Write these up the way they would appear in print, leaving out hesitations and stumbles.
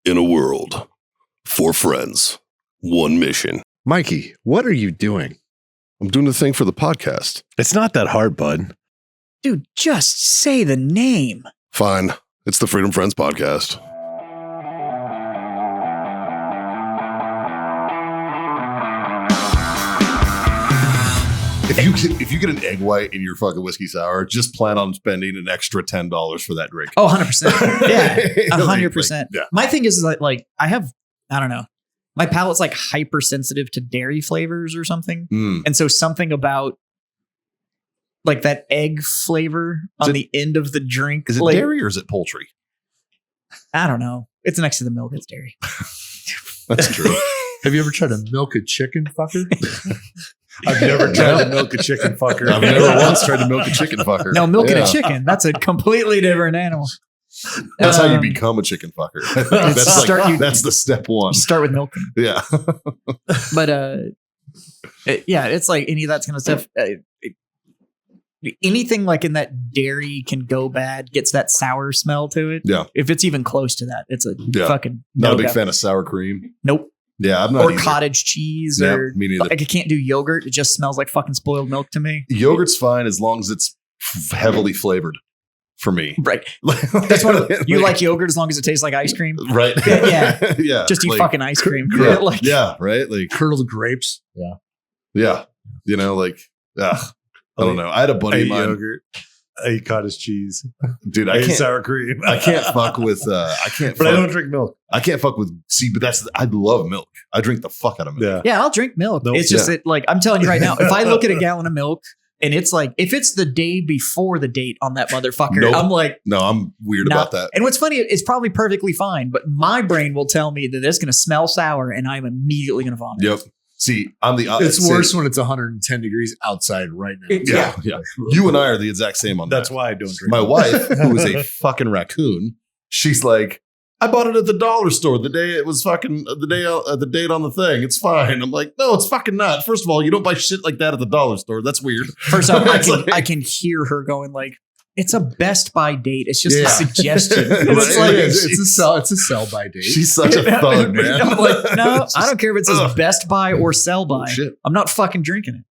In a world, 4 friends, 1 mission. Mikey, what are you doing? I'm doing the thing for the podcast. It's not that hard, bud. Dude, just say the name. Fine. It's the Freedom Friends podcast. If you get an egg white in your fucking whiskey sour, just plan on spending an extra $10 for that drink. Oh, 100%. Yeah, 100%. Yeah. My thing is like I don't know. My palate's like hypersensitive to dairy flavors or something. And so something about like that egg flavor on the end of the drink. Is it like, dairy or is it poultry? I don't know. It's next to the milk. It's dairy. That's true. Have you ever tried to milk a chicken, fucker? I've never tried to milk a chicken, fucker. I've never once tried to milk a chicken fucker. No, milking a chicken. That's a completely different animal. That's how you become a chicken fucker. That's the step one. You start with milking. Yeah. But it's like any of that kind of stuff. Anything like in that dairy can go bad, gets that sour smell to it. Yeah. If it's even close to that, it's a fucking not a big fan of sour cream. Nope. Yeah, I'm not. Or either. cottage cheese, or me neither. like I can't do yogurt. It just smells like fucking spoiled milk to me. Yogurt's fine as long as it's heavily flavored for me. Right. That's what you like yogurt as long as it tastes like ice cream. Right. Yeah. Yeah. Just eat fucking ice cream. Yeah. Like, yeah. Right. Like curdled grapes. Yeah. Yeah. You know, like, I don't know. I had a buddy of mine. Yogurt. I eat cottage cheese. Dude, I I eat can't. sour cream. I can't fuck with. But I don't drink milk. I can't fuck with. See, but I love milk. I drink the fuck out of milk. Yeah. Yeah, I'll drink milk. Nope. It's just that, like, I'm telling you right now, if I look at a gallon of milk and it's like, if it's the day before the date on that motherfucker, Nope. I'm like, No, I'm weird about that. And what's funny, it's probably perfectly fine, but my brain will tell me that it's going to smell sour and I'm immediately going to vomit. Yep. See, I'm the. It's worse when it's 110 degrees outside right now. Yeah. You and I are the exact same on that. That's why I don't drink My milk. wife, who is a fucking raccoon, she's like, I bought it at the dollar store the day it was fucking the date on the thing. It's fine. I'm like, no, it's fucking not. First of all, you don't buy shit like that at the dollar store. That's weird. First off, It's I can hear her going like, it's a Best Buy date. It's just a suggestion. Right. It's like, It's a sell by date. She's such a thug, man. I'm like, no, I don't care if it says Best Buy or Sell By. Shit. I'm not fucking drinking it.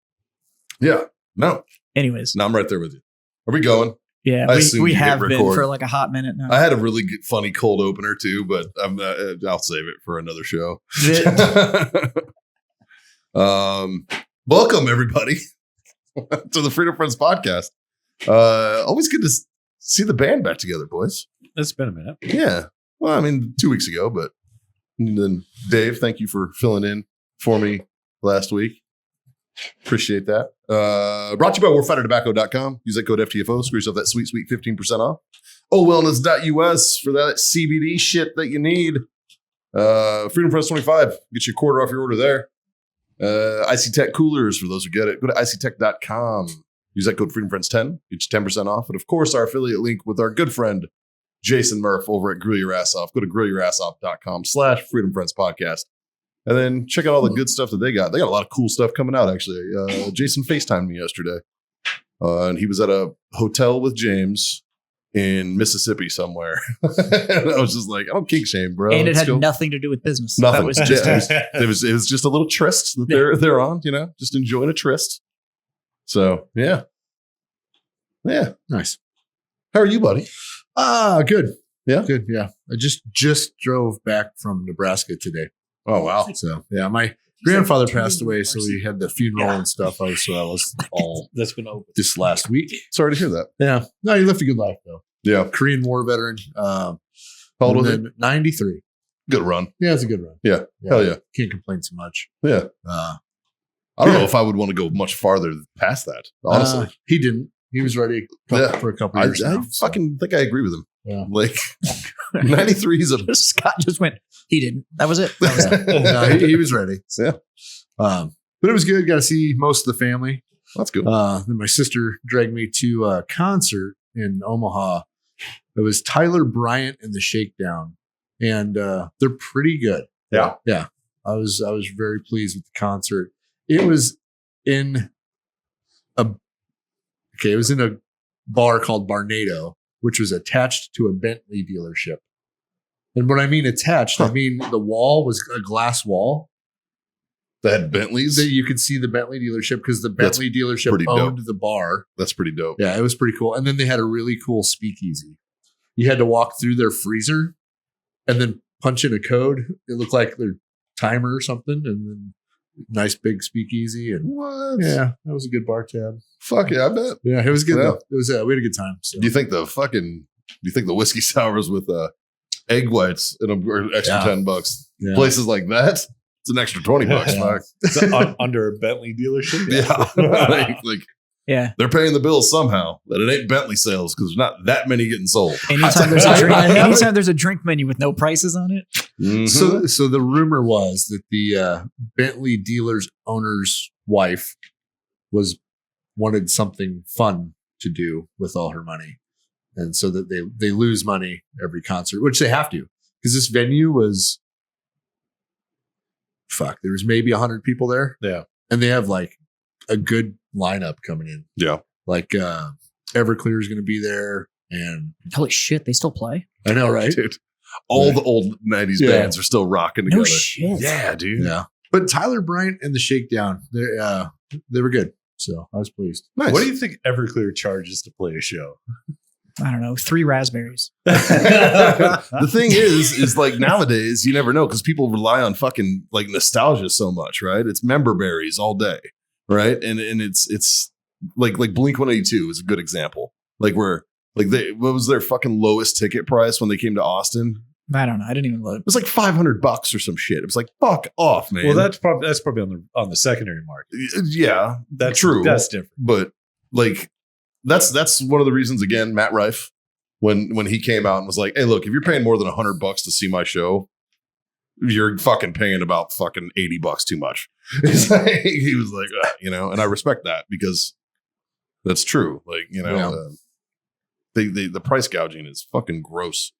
Yeah. No. Anyways. No, I'm right there with you. Are we going? Yeah, I assume we you hit have been record. for like a hot minute now. I had a really good, funny cold opener too, but I'll save it for another show. Welcome everybody to the Freedom Friends podcast. Always good to see the band back together, boys. It's been a minute. Yeah. Well, I mean, 2 weeks ago, but then Dave, thank you for filling in for me last week. Appreciate that. Brought to you by warfightertobacco.com. Use that code FTFO. Screw yourself that sweet 15% off. OWellness.us for that CBD shit that you need. Freedom Friends 25. Get you a quarter off your order there. IC Tech coolers for those who get it. Go to ictech.com. Use that code Freedom Friends 10. Get you 10% off. And of course, our affiliate link with our good friend Jason Murph over at Grill Your Ass Off. Go to grillyourassoff.com/Freedom Friends podcast. And then check out all the good stuff that they got. They got a lot of cool stuff coming out, actually. Jason FaceTimed me yesterday. And he was at a hotel with James in Mississippi somewhere. And I was just like, I don't kink shame, bro. And it Let's had go. nothing to do with business. Nothing. That was just it was just a little tryst that they're on, you know, just enjoying a tryst. So, yeah. Yeah. Nice. How are you, buddy? Good. Yeah? Good. Yeah. I just drove back from Nebraska today. Oh, wow. So yeah, my grandfather passed away, so we had the funeral and stuff. I was all That's been over. this last week. Sorry to hear that. Yeah. No, he lived a good life though. Yeah. Korean War veteran. How old was he? 93. Good run. Yeah, it's a good run. Yeah. Hell yeah. Can't complain too much. Yeah. Uh, I don't know if I would want to go much farther past that, honestly. he didn't. He was ready for a couple years. I now, so. fucking think I agree with him. Yeah. Like 93 is a Scott just went, he didn't. That was it. That was it. No, he was ready. Yeah. But it was good. Got to see most of the family. That's good. Then my sister dragged me to a concert in Omaha. It was Tyler Bryant and the Shakedown, and they're pretty good. Yeah. Yeah. I was very pleased with the concert. It was in a bar called Barnado, which was attached to a Bentley dealership. And when I mean attached, I mean the wall was a glass wall That had Bentleys. that you could see the Bentley dealership because the That's Bentley dealership pretty owned dope. the bar. That's pretty dope. Yeah, it was pretty cool. And then they had a really cool speakeasy. You had to walk through their freezer and then punch in a code. It looked like their timer or something, and then nice big speakeasy. And What? yeah, that was a good bar tab. Fuck yeah, I bet. Yeah, it was good Yeah. though. It was we had a good time. So. Do you think the whiskey sours with egg whites and are extra Yeah. $10? Yeah. Places like that, it's an extra $20. Yeah. Fuck. Under a Bentley dealership. Yeah. like Yeah. they're paying the bills somehow, but it ain't Bentley sales because there's not that many getting sold. Anytime there's a drink menu with no prices on it. Mhm. So the rumor was that the Bentley dealer's owner's wife wanted something fun to do with all her money, and so that they lose money every concert, which they have to because this venue was there was maybe 100 people there. Yeah. And they have like a good lineup coming in. Yeah. Like Everclear is going to be there, and Holy shit, they still play? I know, right? Dude, all the old 90s Yeah. bands are still rocking together. No shit. Yeah, dude. Yeah. But Tyler Bryant and the Shakedown, they were good. So I was pleased. Nice. What do you think Everclear charges to play a show? I don't know. 3 raspberries. The thing is like nowadays you never know because people rely on fucking like nostalgia so much, right? It's member berries all day, right? And it's like Blink 182 is a good example. Like where like what was their fucking lowest ticket price when they came to Austin? I don't know. I didn't even look. It was like $500 or some shit. It was like fuck off, man. Well, that's probably on the secondary market. Yeah, That's true. That's different. But like that's one of the reasons again, Matt Rife, when he came out and was like, hey, look, if you're paying more than $100 to see my show, you're fucking paying about fucking $80 too much. He's like, he was like, and I respect that because that's true. Like, the price gouging is fucking gross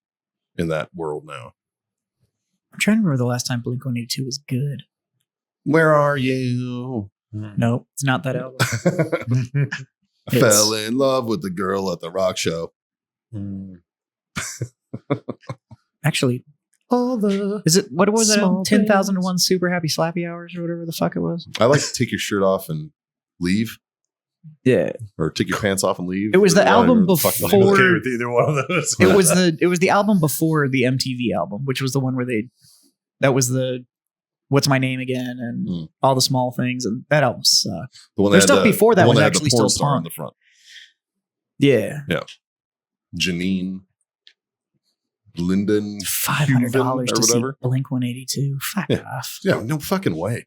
in that world now. I'm trying to remember the last time Blink 182 was good. Where are you? Nope, it's not that album. I fell in love with the girl at the rock show. Actually, is it what was it? 10,001 Super Happy Slappy Hours or whatever the fuck it was. I like to take your shirt off and leave, Yeah, or take your pants off and leave. it was the Or album whatever the fuck before. I'm okay with either one of those. it was the album before the MTV album, which was the one where that was the What's My Name Again and all the small things, and that album sucked. The one There's that had stuff before that the one was had the actually porn still star on punk. the front. Yeah, Janine, Lyndon, $500 or to see whatever. Blink 182. Fuck Yeah. off. Yeah, no fucking way.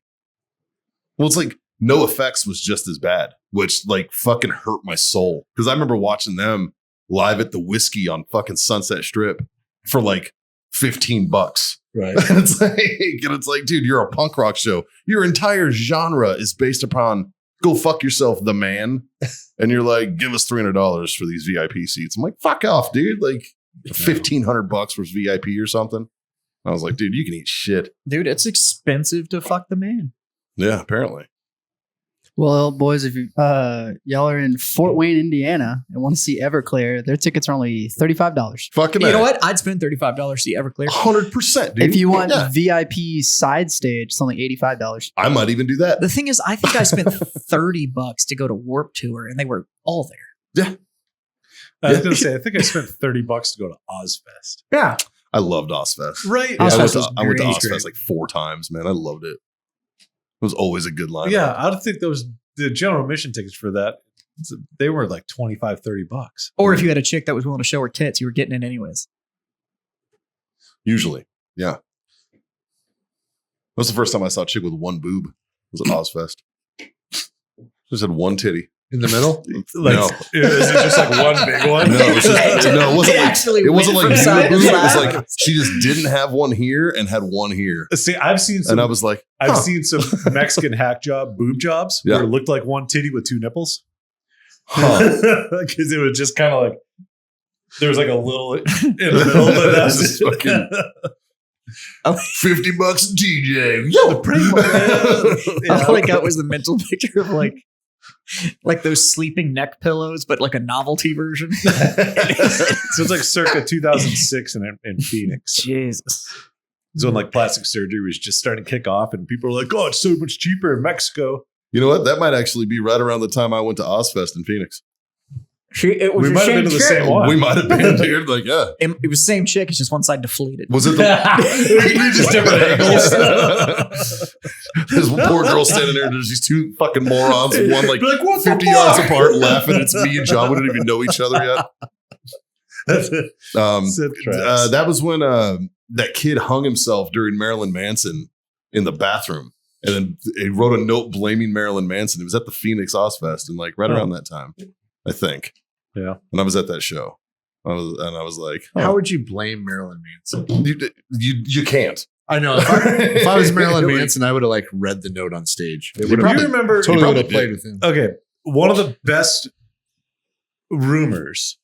Well, it's like No Effects was just as bad, which like fucking hurt my soul because I remember watching them live at the Whiskey on fucking Sunset Strip for like $15. Right. And it's like, dude, you're a punk rock show. Your entire genre is based upon go fuck yourself, the man. And you're like, give us $300 for these VIP seats. I'm like, fuck off, dude. Like $1,500 for VIP or something. I was like, dude, you can eat shit. Dude, it's expensive to fuck the man. Yeah, apparently. Well, boys, if you y'all are in Fort Wayne, Indiana, and want to see Everclear, their tickets are only $35. Fucking You know A. what? I'd spend $35 to see Everclear. 100%, dude. If you want Yeah. VIP side stage, it's only $85. I might even do that. The thing is, I think I spent $30 to go to Warp Tour, and they were all there. I was going to say, I think I spent $30 to go to Ozfest. Yeah. I loved Ozfest. Right. Yeah, Ozfest was I went to great. Ozfest like 4 times, man. I loved it. It was always a good lineup. Yeah, I don't think the general admission tickets for that, they were like $25, $30. Or if you had a chick that was willing to show her tits, you were getting it anyways. Usually. Yeah. That was the first time I saw a chick with one boob. It was at Ozfest. Just had one titty. In the middle? Like, No. Is it just like one big one? No, it was just, no, it wasn't It like actually it wasn't went like from side to boob. It was side. like she just didn't have one here and had one here. See, I've seen some. And I was like, I've huh. seen some Mexican hack job boob jobs Yeah. where it looked like one titty with 2 nipples. Huh. Because it was just kind of like there was like a little in the middle, but that's This is fucking- $50 a TJ. the pretty one. All I got was the mental picture of like like those sleeping neck pillows, but like a novelty version. So it's like circa 2006 in Phoenix. Jesus. It's when like plastic surgery was just starting to kick off, and people were like, "Oh, it's so much cheaper in Mexico." You know what? That might actually be right around the time I went to Ozfest in Phoenix. It was We the might have been to the chick. same one. We might have been, dude. Like, yeah. It was the same chick. It's just one side deflated. Was it the You're just different angles. There's one poor girl standing there. There's these two fucking morons, one like You're like, what the 50 yards fuck? apart, laughing. It's me and John. We didn't even know each other yet. That's it. Sith traps. That was when that kid hung himself during Marilyn Manson in the bathroom, and then he wrote a note blaming Marilyn Manson. It was at the Phoenix Ozfest, and like right around that time, I think. Yeah, and I was at that show. I was like, How would you blame Marilyn Manson? you can't. I know. If I was Marilyn Manson, I would have like read the note on stage. It would you have remember? totally would have did. played with him. Okay, one of the best rumors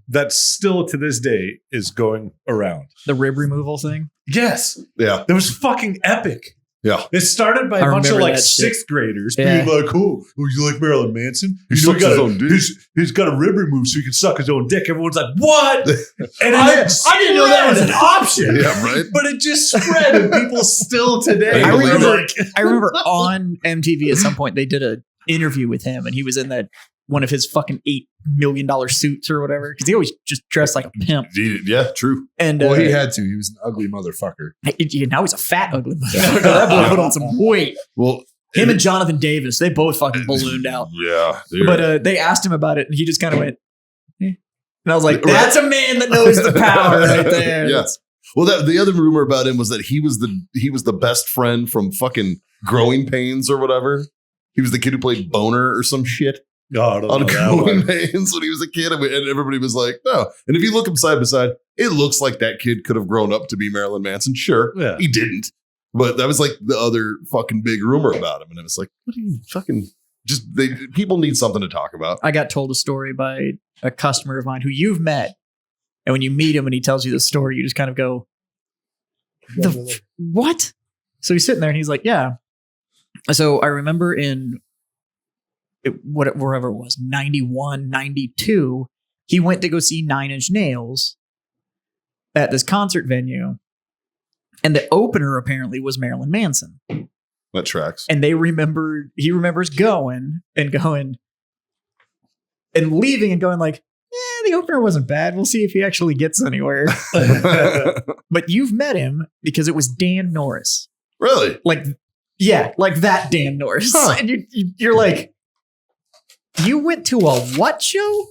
that still to this day is going around. The rib removal thing. Yes, Yeah, that was fucking epic. yeah. It started by I a bunch of remember like that shit. sixth graders Yeah. being like, "Oh, you like Marilyn Manson? He You know, sucks his own dick." he's got a rib removed so he can suck his own dick." Everyone's like, "What?" And I didn't know that was an option. Yeah, right. But it just spread, and people still today. I are remember- like, I remember on MTV at some point they did an interview with him, and he was in that one of his fucking $8 million suits or whatever, because he always just dressed like a pimp. Yeah, true. And Well, he had to. He was an ugly motherfucker. now he's a fat ugly motherfucker. That boy put on some weight. Well, Him and Jonathan Davis, they both fucking ballooned out. Yeah, dude. But they asked him about it, and he just kind of went, eh. And I was like, Right. that's a man that knows the power right there. Yeah. Well, the other rumor about him was that he was the best friend from fucking Growing Pains or whatever. He was the kid who played Boner or some shit "Oh, I don't on know that Growing one." Pains when he was a kid, and everybody was like, "No." And if you look him side by side, it looks like that kid could have grown up to be Marilyn Manson. Sure, Yeah. he didn't, but that was like the other fucking big rumor about him, and it was like, what are you fucking? People need something to talk about. I got told a story by a customer of mine who you've met. And when you meet him and he tells you the story, you just kind of go, what? So he's sitting there and he's like, yeah. So I remember wherever it was, 91, 92, he went to go see 9 Inch Nails at this concert venue. And the opener apparently was Marilyn Manson. That tracks. And he remembers going and leaving and going like, the opener wasn't bad. We'll see if he actually gets anywhere. But you've met him because it was Dan Norris. Really? Like that Dan Norris. Huh. And you're like, you went to a what show?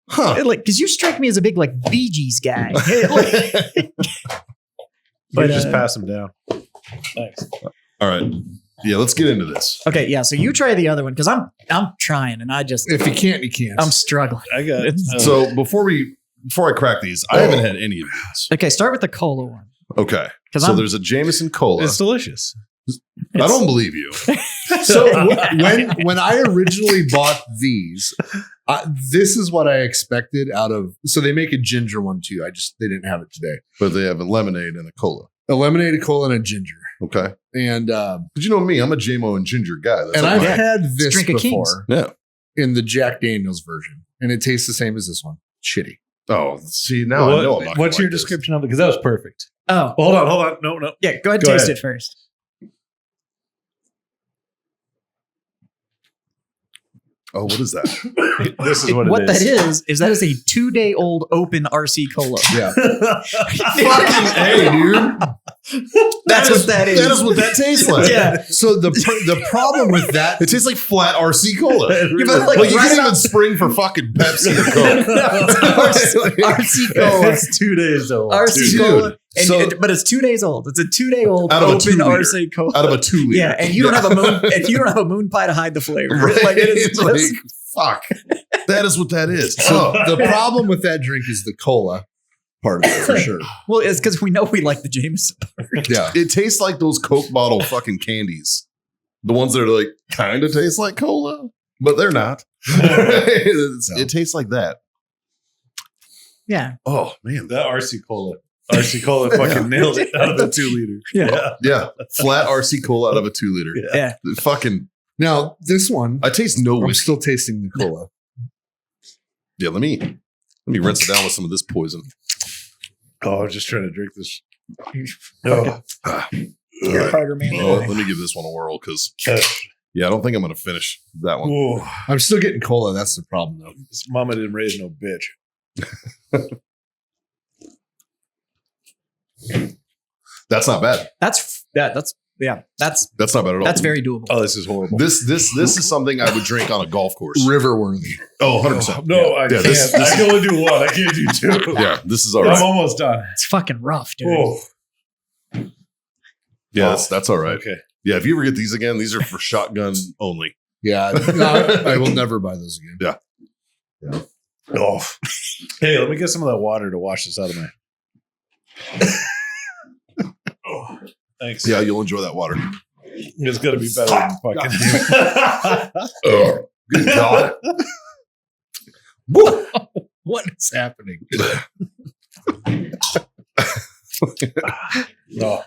Huh? Like, because you strike me as a big like Bee Gees guy. But But, just pass him down. Thanks. All right. Yeah, let's get into this. Okay, yeah. So you try the other one because I'm trying and If you can't, you can't. I'm struggling. I got it. So before I crack these, I haven't had any of these. Okay, start with the cola one. Okay. 'Cause So I'm- there's a Jameson Cola. It's delicious. I don't believe you. So when I originally bought these, this is what I expected out of. So they make a ginger one too. They didn't have it today. But they have a lemonade and a cola. A lemonade, a cola, and a ginger. Okay. And But you know me, I'm a JMO and ginger guy. That's and like I've my- had this Drink of before yeah. in the Jack Daniels version, and it tastes the same as this one. Shitty. Oh, see, now I know I'm not What's gonna your like this. description of it? Because that was perfect. Oh, Hold on. No. yeah. Go ahead, Go taste ahead. it first. Oh, what is that? This is what it That is. is that is a 2-day-old open RC cola. Yeah. Fucking A, dude. That's what that is. That is what that tastes like. Yeah. So the problem with that It tastes like flat RC Cola. Yeah, but like, Like you right can't out- even spring for fucking Pepsi or Coke. RC cola. It's 2 days old. RC Dude. cola. And, So- but it's 2 days old. It's a 2-day-old Out of a open 2 liter. RC cola. Out of a 2 liter. Yeah, and you don't have a moon. If you don't have a moon pie to hide the flavor, Right? like it is It's like, just, fuck. That is what that is. So Oh. the problem with that drink is the cola part of it for sure. well, it's because we know we like the Jameson part. Yeah. It tastes like those Coke bottle fucking candies. The ones that are like kind of taste like cola, but they're not. It tastes like that. Yeah, Oh man. That RC Cola. RC Cola fucking nailed it out of the 2 liter. Yeah. Yeah. Flat RC Cola out of a 2 liter. yeah. Fucking Now, this one, I taste no I'm whiskey. still tasting the cola. Yeah, let me rinse it down with some of this poison. Oh, I was just trying to drink this. You're All right. harder, man. Oh, let me give this one a whirl because I don't think I'm going to finish that one. Whoa. I'm still getting cola. That's the problem, though. This mama didn't raise no bitch. That's not bad. That's not bad at all. That's very doable. Oh, this is horrible. This is something I would drink on a golf course. River worthy. Oh, 100%. No, Yeah. I Yeah, can't. this- I can only do one. I can't do two. Yeah, this is all I'm right. almost done. It's fucking rough, dude. Oh, Yeah, that's all right. okay. Yeah, if you ever get these again, these are for shotgun only. Yeah. No, I will never buy those again. Yeah. Oh. Hey, let me get some of that water to wash this out of my. Oh, thanks. Yeah, you'll enjoy that water. It's gonna be better than fucking. Oh, good God. What is happening? No.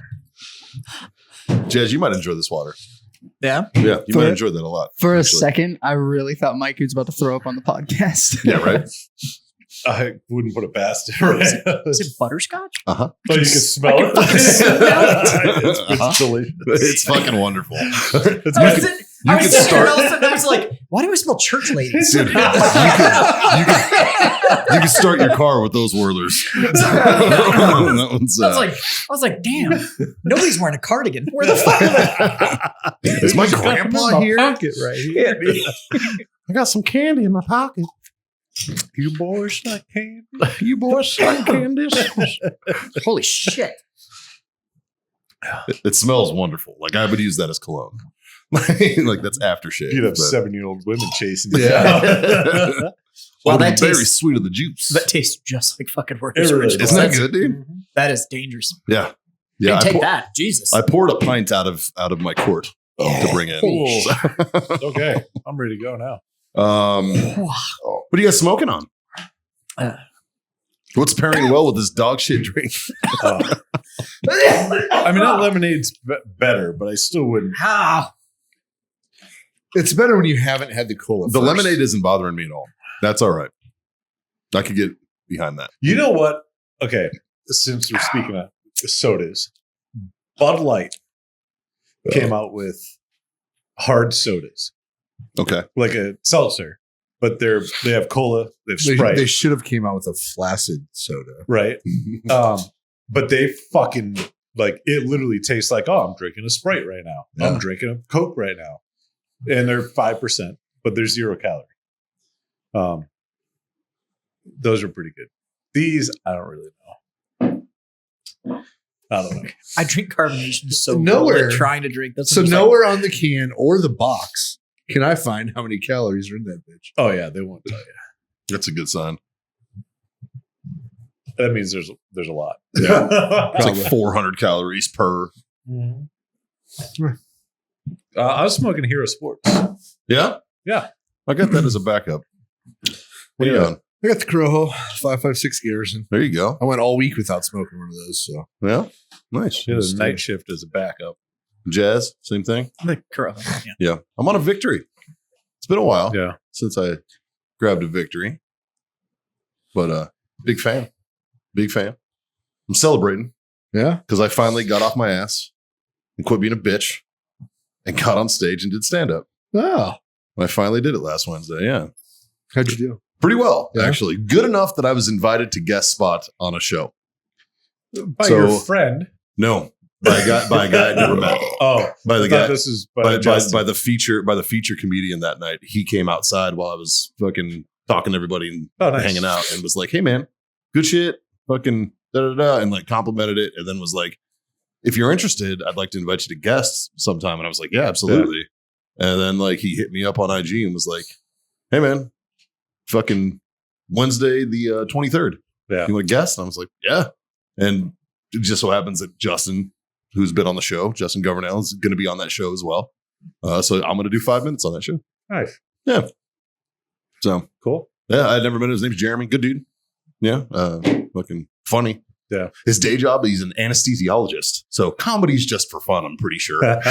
Jez, you might enjoy this water. Yeah. Yeah, you For- might enjoy that a lot. For a actually. second, I really thought Mike was about to throw up on the podcast. Yeah, right? I wouldn't put it past it. Right? Is it butterscotch? Uh-huh. Oh, you can smell it. It's delicious. It's fucking wonderful. It's I good. was, you I was could sitting there start- and all of a sudden I was like, why do I smell church ladies? Dude, you can start your car with those whirlers. That one's, I was like, damn, nobody's wearing a cardigan. Where the fuck? is my grandpa here? Pocket right here. I got some candy in my pocket. You boys like candy? You boys like candies? Holy shit. It smells wonderful. Like I would use that as cologne. Like that's aftershave. You'd have but- 7-year-old women chasing you. Yeah. Well, Oh, that the very tastes- sweet of the juice. That tastes just like fucking It Werther's really original. Isn't that That's- good, dude? That is dangerous. Yeah. Yeah, Yeah. take that. Jesus. I poured a pint out of my quart to bring in. Oh. Okay, I'm ready to go now. What are you guys smoking on? What's pairing well with this dog shit drink? I mean, that lemonade's better, but I still wouldn't. How? It's better when you haven't had the cola. The first. lemonade isn't bothering me at all. That's all right. I could get behind that. You know what? Okay, since we're speaking of sodas, Bud Light came out with hard sodas, Okay. like a seltzer, but they have cola, they have Sprite, They should have came out with a flaccid soda. right? But they fucking like it. Literally tastes like, oh, I'm drinking a Sprite right now. Yeah. I'm drinking a Coke right now, and they're 5%, but they're 0 calorie. Those are pretty good. These I don't really know. I don't know. I drink carbonation so Nowhere. good, like trying to drink. That's So just like- nowhere on the can or the box can I find how many calories are in that bitch. Oh yeah, they won't tell you. That's a good sign. That means there's a lot. It's Probably. like 400 calories per. I was smoking Hero Sports. Yeah? Yeah. I got that as a backup. What are you Yeah. on? I got the Corojo 556 Garrison. There you go. I went all week without smoking one of those. So Yeah. Nice. She has a night shift as a backup. Jazz, same thing. the Corona. Yeah. Yeah. I'm on a victory. It's been a while Yeah. since I grabbed a victory. But big fan. Big fan. I'm celebrating yeah, because I finally got off my ass and quit being a bitch and got on stage and did stand up. wow. I finally did it last Wednesday. Yeah. How'd you do? Pretty well, Yeah. actually. Good enough that I was invited to guest spot on a show. By So- your friend. No, by a guy I never met. Oh, By the I thought guy, this is by Justin. the feature comedian that night. He came outside while I was fucking talking to everybody and Oh, nice. hanging out and was like, "Hey man, good shit." Fucking da da da, and like complimented it, and then was like, "If you're interested, I'd like to invite you to guests sometime." And I was like, "Yeah, absolutely." And then like he hit me up on IG and was like, "Hey man, fucking Wednesday the 23rd. Yeah. You want to guest?" And I was like, "Yeah." And it just so happens that Justin, who's been on the show, Justin Governell, is going to be on that show as well. So I'm going to do 5 minutes on that show. Nice. So Cool. yeah, I'd never met him. His name's Jeremy. Good dude. Yeah. Fucking funny. Yeah. His day job, he's an anesthesiologist. So comedy's just for fun, I'm pretty sure. Like,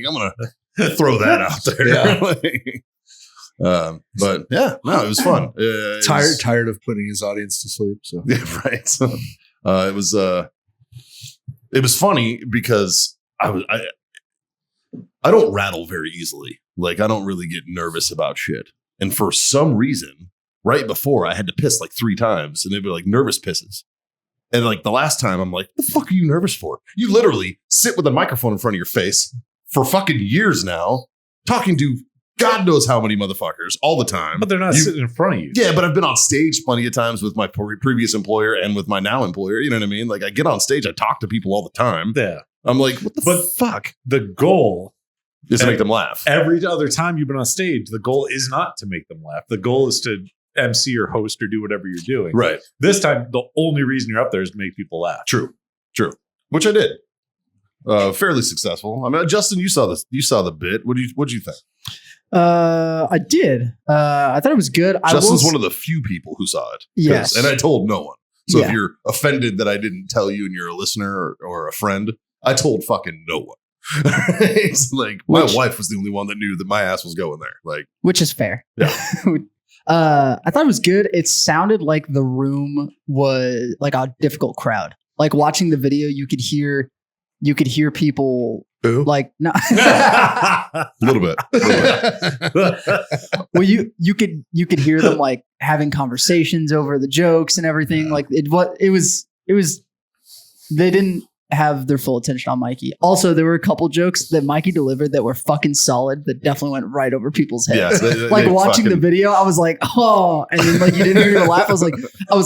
I'm throw that out there. Yeah. But yeah, no, it was fun. It was- Tired of putting his audience to sleep. So Yeah, right. So, it was funny because I don't rattle very easily. Like I don't really get nervous about shit. And for some reason, right before I had to piss like 3 times, and they'd be like nervous pisses. And like the last time, I'm like, the fuck are you nervous for? You literally sit with a microphone in front of your face for fucking years now, talking to God knows how many motherfuckers all the time. But they're not sitting in front of you. Yeah, but I've been on stage plenty of times with my previous employer and with my now employer. You know what I mean? Like I get on stage, I talk to people all the time. Yeah. I'm like, what the But fuck? The goal Is to make them laugh. every other time you've been on stage, the goal is not to make them laugh. The goal is to MC or host or do whatever you're doing. Right. This time, the only reason you're up there is to make people laugh. True. Which I did. Fairly successful. I mean, Justin, you saw this. You saw the bit. What did you think? I did. I thought it was good. Justin's one of the few people who saw it. Yes. And I told no one. So if Yeah. you're offended that I didn't tell you and you're a listener or a friend, I told fucking no one. It's like my wife was the only one that knew that my ass was going there. Like, which is fair. Yeah. I thought it was good. It sounded like the room was like a difficult crowd. Like watching the video, you could hear people Boo. like no. a little bit. Well, you could hear them like having conversations over the jokes and everything. Like it was they didn't have their full attention on Mikey. Also, there were a couple jokes that Mikey delivered that were fucking solid that definitely went right over people's heads. Yeah, Like watching the video, I was like, oh, and then like you didn't hear me laugh. I was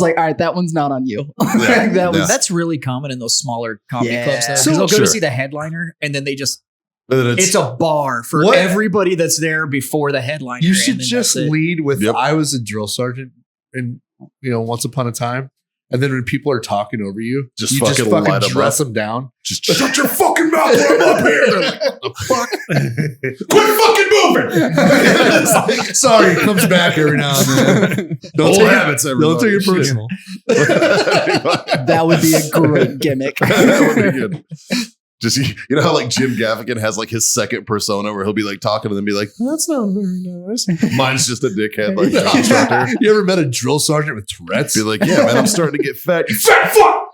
like, all right, that one's not on you. Like, that was That's really common in those smaller comedy Yeah. clubs. Though, So, 'cause they'll go sure. to see the headliner, and then they just And it's a bar for What? everybody that's there before the headliner. You and should then just that's it. lead with Yep. I was a drill sergeant in once upon a time. And then when people are talking over you, Just you fucking light 'em dress up. them down. just shut your fucking mouth when I'm up here. They're like, what the fuck? Quit fucking moving. It's like, Sorry, it comes back every now and then. Old take habits, everybody. Don't take it Shit. personal. that would be a great gimmick. That would be good. Just you know how like Jim Gaffigan has like his second persona where he'll be like talking to them and be like, that's not very nice. Mine's just a dickhead like drill instructor. You ever met a drill sergeant with Tourette's? Be like, yeah, man, I'm starting to get fat. You fat fuck.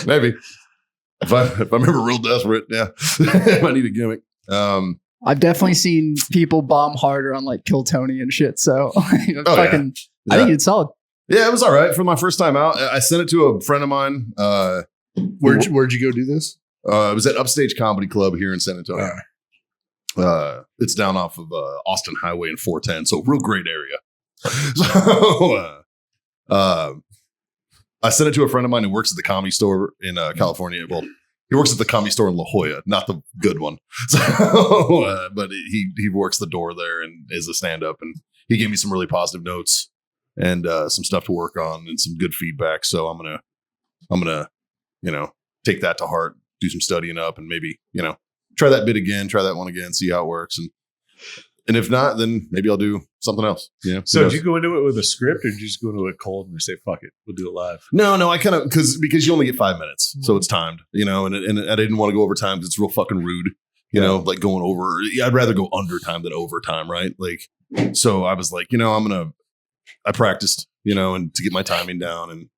Maybe. If I remember real desperate, yeah. I need a gimmick. I've definitely seen people bomb harder on like Kill Tony and shit. So I think it's solid. Yeah, it was all right for my first time out. I sent it to a friend of mine. Where'd you go do this? It was at Upstage Comedy Club here in San Antonio. It's down off of Austin Highway and 410, so real great area. So I sent it to a friend of mine who works at the Comedy Store in California. Well, he works at the Comedy Store in La Jolla, not the good one. So, but he works the door there and is a stand-up, and he gave me some really positive notes and some stuff to work on and some good feedback. So I'm gonna take that to heart, do some studying up, and maybe try that bit again, try that one again, see how it works, and if not, then maybe I'll do something else. Yeah. So did you go into it with a script, or did you just go into it cold and say, "Fuck it, we'll do it live"? No, I kind of because you only get 5 minutes, so it's timed, and I didn't want to go over time because it's real fucking rude, like going over. I'd rather go under time than overtime, right? Like, so I was like, I practiced, and to get my timing down, and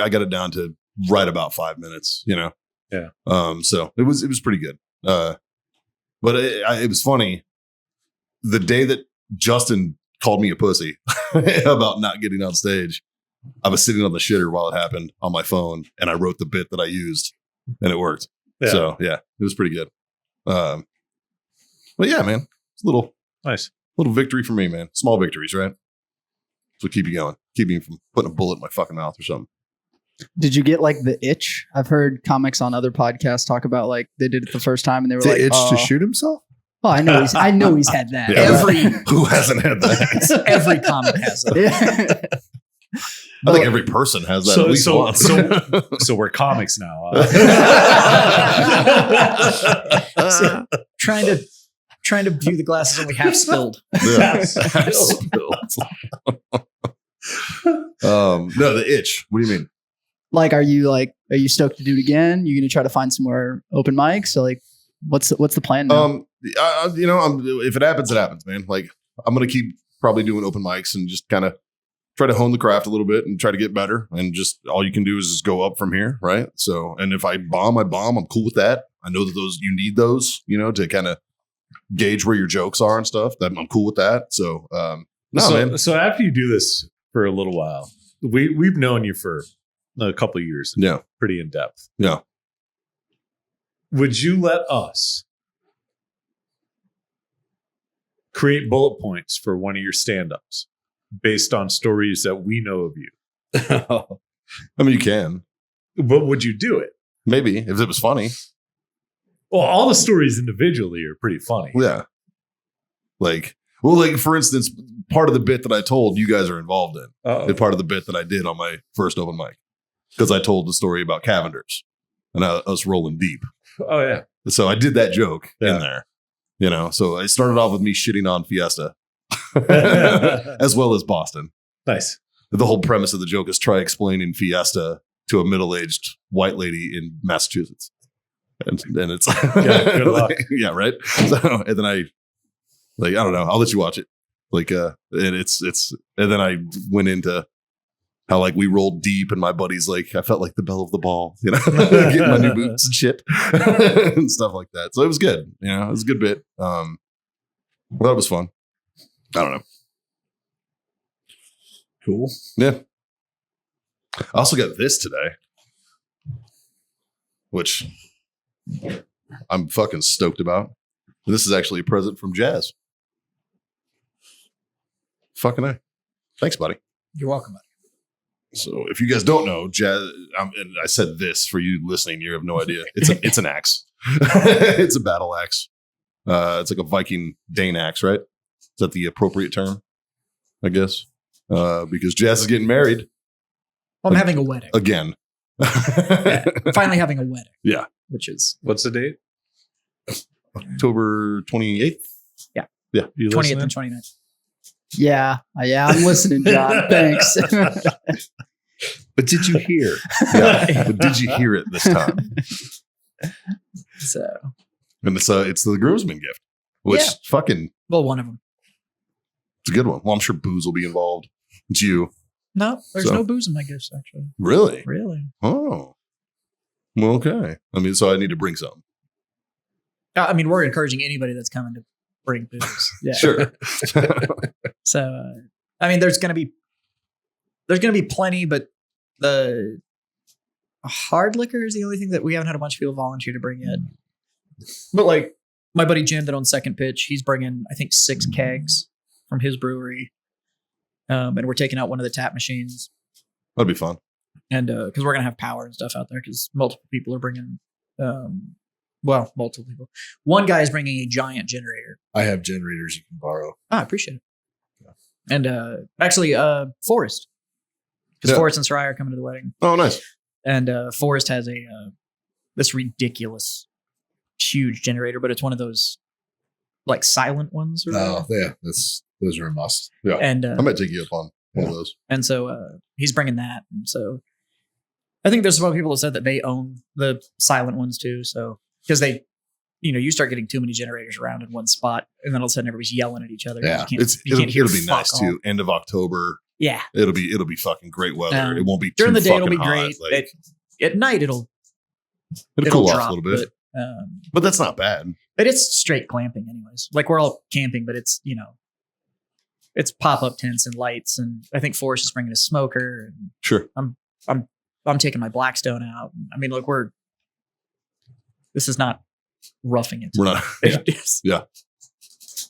I got it down to right about 5 minutes, Yeah. So it was pretty good. But it was funny. The day that Justin called me a pussy about not getting on stage, I was sitting on the shitter while it happened on my phone, and I wrote the bit that I used, and it worked. Yeah. So yeah, it was pretty good. But yeah, man, it's a Nice. little victory for me, man. Small victories, right? So keep you going. Keep me from putting a bullet in my fucking mouth or something. Did you get like the itch? I've heard comics on other podcasts talk about like they did it the first time and they were The like, itch oh. to shoot himself? Oh, I know he's had that. Yeah. Who hasn't had that? Every comic has it. Yeah. I think every person has that So- at least so- once. So we're comics now. Trying to view the glasses only half spilled. Yeah. No, the itch. What do you mean? Like, are you like Are you stoked to do it again? You going to try to find some more open mics? So like, what's the plan now? If it happens, it happens, man. Like I'm going to keep probably doing open mics and just kind of try to hone the craft a little bit and try to get better. And just all you can do is just go up from here. Right. So, and if I bomb, I'm cool with that. I know that you need those, to kind of gauge where your jokes are and stuff. That I'm cool with that. So, man. So after you do this for a little while, we've known you for a couple of years. Yeah. Pretty in depth. Yeah. Would you let us create bullet points for one of your stand-ups based on stories that we know of you? I mean, you can. But would you do it? Maybe if it was funny. Well, all the stories individually are pretty funny. Yeah. Like for instance, part of the bit that I told you guys are involved in. And part of the bit that I did on my first open mic. Because I told the story about Cavenders and us rolling deep. Oh, yeah. So I did that joke in there. So I started off with me shitting on Fiesta as well as Boston. Nice. The whole premise of the joke is try explaining Fiesta to a middle-aged white lady in Massachusetts. And it's good luck. Yeah, right. So and then I don't know. I'll let you watch it. And then I went into how like we rolled deep and my buddy's like I felt like the belle of the ball, getting my new boots and shit and stuff like that. So it was good. It was a good bit. Well, that was fun. I don't know. Cool. Yeah. I also got this today, which I'm fucking stoked about. And this is actually a present from Jazz. Fucking A. Thanks, buddy. You're welcome. So if you guys don't know, Jazz, and I said this for you listening, you have no idea. It's an axe. It's a battle axe. It's like a Viking Dane axe, right? Is that the appropriate term? I guess. Because Jazz is getting married. Well, I'm having a wedding. Again. Yeah, I'm finally having a wedding. Yeah. Which is What's the date? October 28th. Yeah. Yeah. 20th and 29th. Yeah, I'm listening, John. Thanks. But did you hear? Yeah. But did you hear it this time? So. And it's the groomsman gift, which fucking. Well, one of them. It's a good one. Well, I'm sure booze will be involved. It's you. No, there's no booze in my gifts, actually. Really? Really? Oh. Well, okay. I mean, so I need to bring some. I mean, we're encouraging anybody that's coming to bring booze. Yeah. Sure. So, I mean, there's going to be plenty, but the hard liquor is the only thing that we haven't had a bunch of people volunteer to bring yet. But like my buddy Jim that owns Second Pitch, he's bringing, I think, 6 kegs from his brewery. And we're taking out one of the tap machines. That'd be fun. And because we're going to have power and stuff out there because multiple people are bringing, multiple people. One guy is bringing a giant generator. I have generators you can borrow. I appreciate it. Yeah. And actually, Forrest. Because Forrest and Sarai are coming to the wedding. Oh, nice. And Forrest has this ridiculous, huge generator, but it's one of those like silent ones. Oh, yeah. Those are a must. Yeah. And I might take you up on one of those. And so he's bringing that. And so I think there's some people that said that they own the silent ones too. So because they, you start getting too many generators around in one spot, and then all of a sudden everybody's yelling at each other. Yeah, it'll be nice too. End of October. Yeah, it'll be fucking great weather. It won't be during too the day. It'll be hot. great. Like, at night, it'll cool drop off a little bit. But that's not bad. But it's straight glamping, anyways. Like we're all camping, but it's it's pop-up tents and lights, and I think Forrest is bringing a smoker. And sure, I'm taking my Blackstone out. I mean, look, this is not roughing it. We're not. Yeah.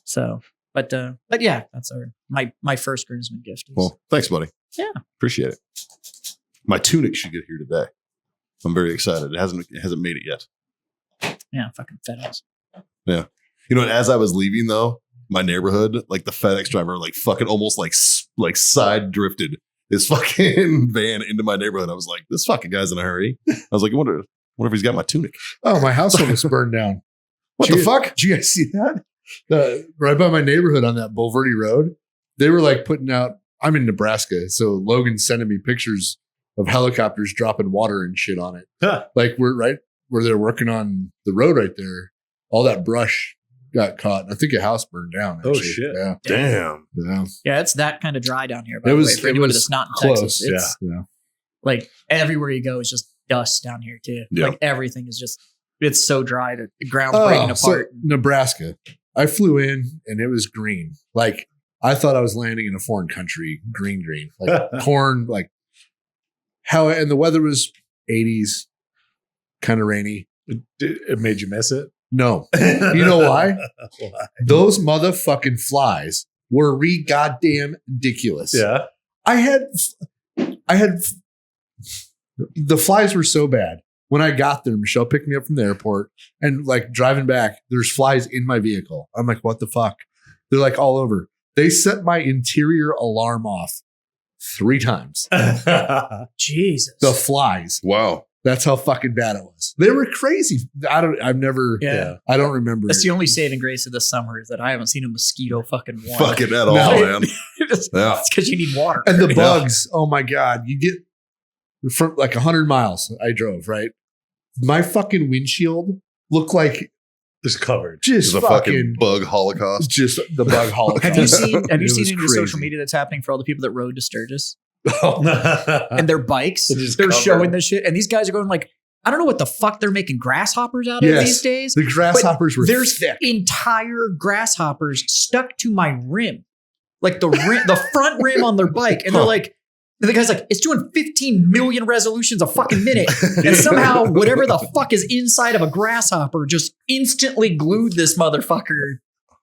So, but yeah, that's my first groomsman gift. Well, thanks, buddy. Yeah, appreciate it. My tunic should get here today. I'm very excited. It hasn't made it yet. Yeah, fucking FedEx. Yeah, as I was leaving though, my neighborhood, like the FedEx driver, like fucking almost like side drifted his fucking van into my neighborhood. I was like, this fucking guy's in a hurry. I was like, I wonder if he's got my tunic. Oh, my house almost burned down. What the fuck? Did you guys see that? Right by my neighborhood on that Bulverde Road, they were like putting out. I'm in Nebraska, so Logan's sending me pictures of helicopters dropping water and shit on it. Huh. Like we're right where they're working on the road right there. All that brush got caught. And I think a house burned down. Oh, actually. shit. Yeah. Damn. Yeah. Yeah, it's that kind of dry down here. By It the was- way, for it anybody was that's not in close, Texas, it's Yeah. like everywhere you go is just dust down here too. Yeah. Like everything is just it's so dry that the ground's breaking So apart. Nebraska. I flew in and it was green. Like I thought I was landing in a foreign country. Green. Like corn, like how, and the weather was 80s, kind of rainy. It made you miss it. No. You know why? Why? Those motherfucking flies were goddamn ridiculous. Yeah. I had the flies were so bad. When I got there, Michelle picked me up from the airport and like driving back, there's flies in my vehicle. I'm like, what the fuck? They're like all over. They set my interior alarm off 3 times. Jesus. The flies. Wow. That's how fucking bad it was. They were crazy. I've never, Yeah. I don't remember. That's the only saving grace of the summer is that I haven't seen a mosquito fucking one. Fucking at all, No. man. It's Yeah. because you need water. And the Yeah. bugs, oh my God, you get from like 100 miles I drove, right? My fucking windshield looked like Just covered. It's just a fucking bug holocaust. just the bug holocaust. Have you seen It was any crazy. social media that's happening for all the people that rode to Sturgis and and their bikes? They're just They're covered. showing this shit, and these guys are going like, I don't know what the fuck they're making grasshoppers out of Yes. these days. The grasshoppers were There's thick. entire grasshoppers stuck to my rim, like the front rim on their bike, and they're like. And the guy's like, it's doing 15 million resolutions a fucking minute. And somehow, whatever the fuck is inside of a grasshopper just instantly glued this motherfucker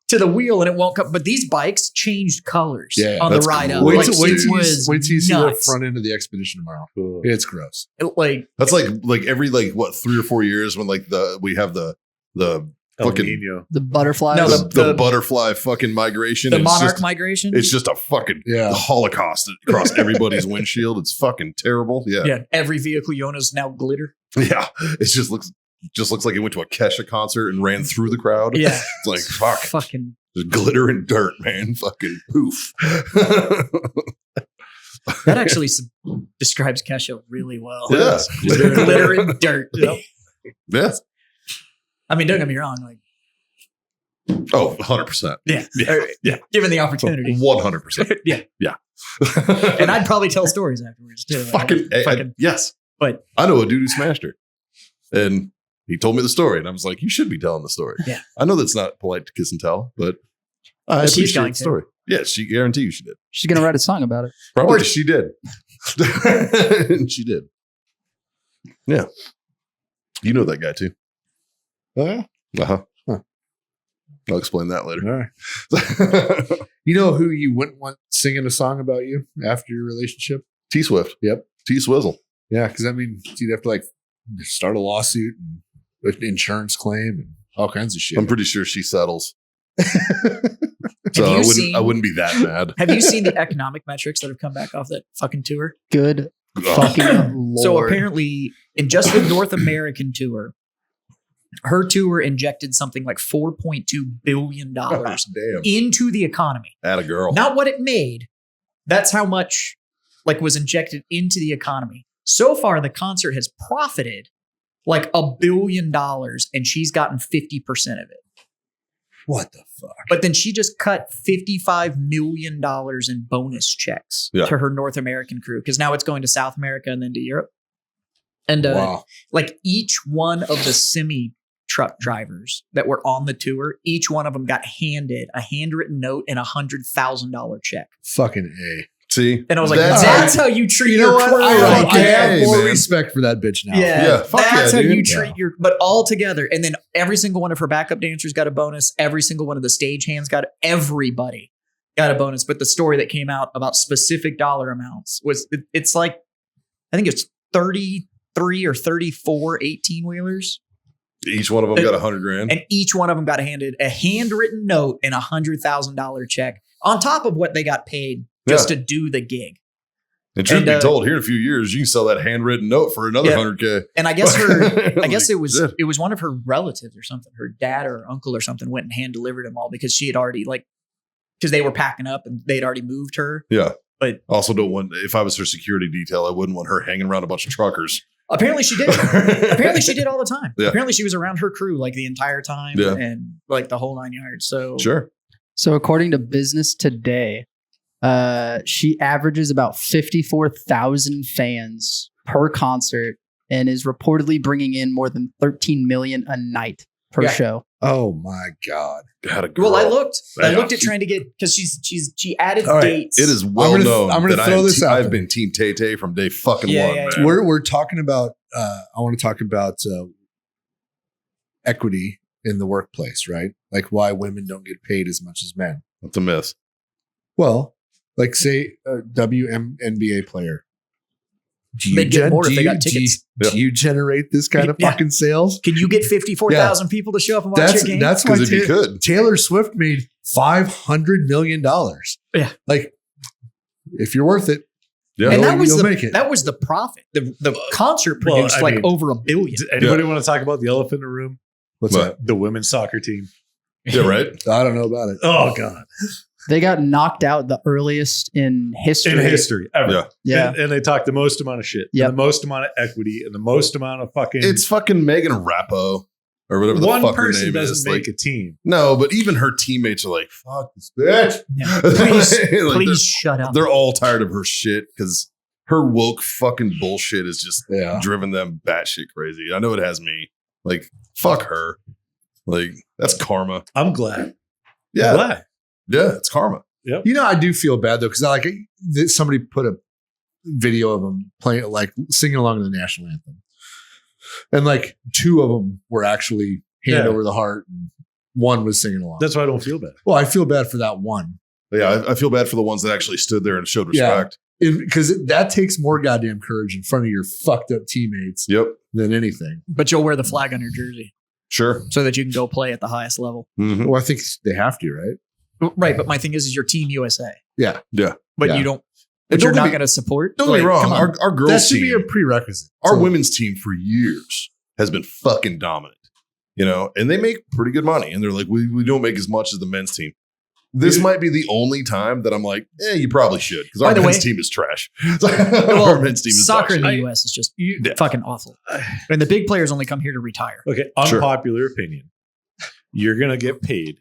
to the wheel and it won't come. But these bikes changed colors Yeah, on the that's ride cool. up. Wait Like, till it you was see the nuts. front end of the expedition tomorrow. Cool. It's gross. Like, That's like every like what 3 or 4 years when like we have the El fucking Nino. The butterflies. No, the butterfly fucking migration. the It's monarch just- migration. It's just a fucking Yeah. holocaust across everybody's windshield. It's fucking terrible. Yeah. yeah, every vehicle you own is now glitter. Yeah. It just looks like it went to a Kesha concert and ran through the crowd. Yeah. It's like fuck. Fucking. There's glitter and dirt, man. Fucking poof. That actually describes Kesha really well. Yeah. Glitter and dirt. Yeah. I mean, don't get me wrong. Like, Oh, 100%. yeah. Yeah. Given the opportunity. 100%. Yeah. Yeah. And I'd probably tell stories afterwards too. fucking yes. But I know a dude who smashed her. And he told me the story. And I was like, you should be telling the story. Yeah. I know that's not polite to kiss and tell, but I But she's appreciate going the to. story. Yeah, she guarantee you she did. She's gonna write a song about it. Probably Or- she did. And she did. Yeah. You know that guy too. Oh, yeah. Uh-huh. Huh. I'll explain that later. All right. You know who you wouldn't want singing a song about you after your relationship? T Swift. Yep. T Swizzle. Yeah, because I mean, you'd have to like start a lawsuit and an insurance claim and all kinds of shit. I'm pretty sure she settles. Have you I seen- wouldn't be that mad. have you seen the economic metrics that have come back off that fucking tour? Good Ugh. fucking lord. So apparently, in just the North American tour, her tour injected something like $4.2 billion Damn. into the economy. Atta girl. Not what it made. That's how much like was injected into the economy. So far, the concert has profited like $1 billion, and she's gotten 50% of it. What the fuck? But then she just cut $55 million in bonus checks Yeah. to her North American crew because now it's going to South America and then to Europe. And Wow. like each one of the semi truck drivers that were on the tour, each one of them got handed a handwritten note and $100,000 check. Fucking A. See? And I was like, That's- that's how you treat You your know what? crew. I Like, have hey, more man. respect for that bitch now. Yeah, fuck that's yeah, how dude. you treat your, but all together. And then every single one of her backup dancers got a bonus. Every single one of the stagehands everybody got a bonus. But the story that came out about specific dollar amounts was it's like, I think it's 33 or 34 18-wheelers. Each one of them got $100,000. And each one of them got handed a handwritten note and $100,000 check on top of what they got paid just to do the gig. And truth and, be told, here in a few years, you can sell that handwritten note for another Yeah. $100,000. And I guess I guess Like, it was yeah. it was one of her relatives or something. Her dad or uncle or something went and hand delivered them all because she had already because they were packing up and they'd already moved her. Yeah. But Also, don't want if I was her security detail, I wouldn't want her hanging around a bunch of truckers. apparently she did. Apparently she did all the time. Yeah. Apparently she was around her crew like the entire time Yeah. and like the whole 9 yards. So Sure. So according to Business Today, she averages about 54,000 fans per concert and is reportedly bringing in more than 13 million a night per Yeah. show. Oh my God. Had a girl. well, I looked Yeah. at trying to get because she added All right. dates. It is well gonna- known I'm gonna that throw this out I've there. been Team Tay Tay from day fucking Yeah, one. yeah, man. We're talking about, I want to talk about equity in the workplace, right? Like why women don't get paid as much as men. That's a myth. Well, like say a WNBA player. Do They'd get more if do they you- got do you- tickets. Do you generate this kind of Yeah. fucking sales? Can you get 54,000 people to show up and watch your game? That's why Because if you could, Taylor Swift made $500 million. Yeah. Like, if you're worth it, yeah. and that you'll was make it. that was the profit. The concert Well, produced I like mean, over $1 billion. Does anybody want to talk about the elephant in the room? What's What? that? The women's soccer team. yeah, right. I don't know about it. Oh God. They got knocked out the earliest in history. In history ever. Yeah. Yeah. And they talk the most amount of shit. Yep. And the most amount of equity and the most amount of fucking. It's fucking Megan Rappo or whatever the one fuck her person name doesn't is. make Like, a team. no, but even her teammates are like, "Fuck this bitch." Yeah. Please, Like, please shut up. they're all tired of her shit because her woke fucking bullshit is just Yeah. driven them batshit crazy. I know it has me. Like, fuck her. Like, that's karma. I'm glad. I'm Yeah, glad. yeah, it's karma. You know, I do feel bad though, because like somebody put a video of them playing, like singing along to the national anthem, and like two of them were actually hand Yeah. over the heart, and one was singing along. That's why I don't feel bad. Well, I feel bad for that one Yeah, I feel bad for the ones that actually stood there and showed Yeah. respect. because that takes more goddamn courage in front of your fucked up teammates Yep, than anything. But you'll wear the flag on your jersey sure. so that you can go play at the highest level. Mhm. Well, I think they have to, right? Right, but my thing is your team USA. Yeah, But Yeah. you don't. And But you're don't not get me- going to support. Don't get me Like, wrong. come on. Our that girls should be team, a prerequisite. our So- women's team for years has been fucking dominant, you know, and they make pretty good money. And they're like, we don't make as much as the men's team. This might be the only time that I'm like, you probably should, because our By the men's way- team is trash. Well, our men's team is soccer in dog the shit. U.S. is just Yeah. fucking awful. And the big players only come here to retire. Okay. Sure. Unpopular opinion. You're going to get paid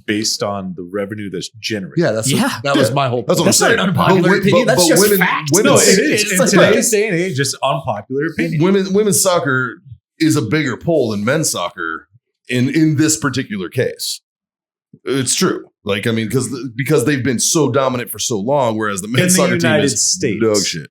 based on the revenue that's generated. Yeah, that Yeah. was my whole point. That's what That's I'm not saying. an unpopular opinion. That's just fact. Women, No, It's- it is. it's In like- today's day and age, just unpopular opinion. women's soccer is a bigger pull than men's soccer in this particular case. It's true. Like, I mean, because they've been so dominant for so long, whereas the men's In the soccer team United is States. dog shit.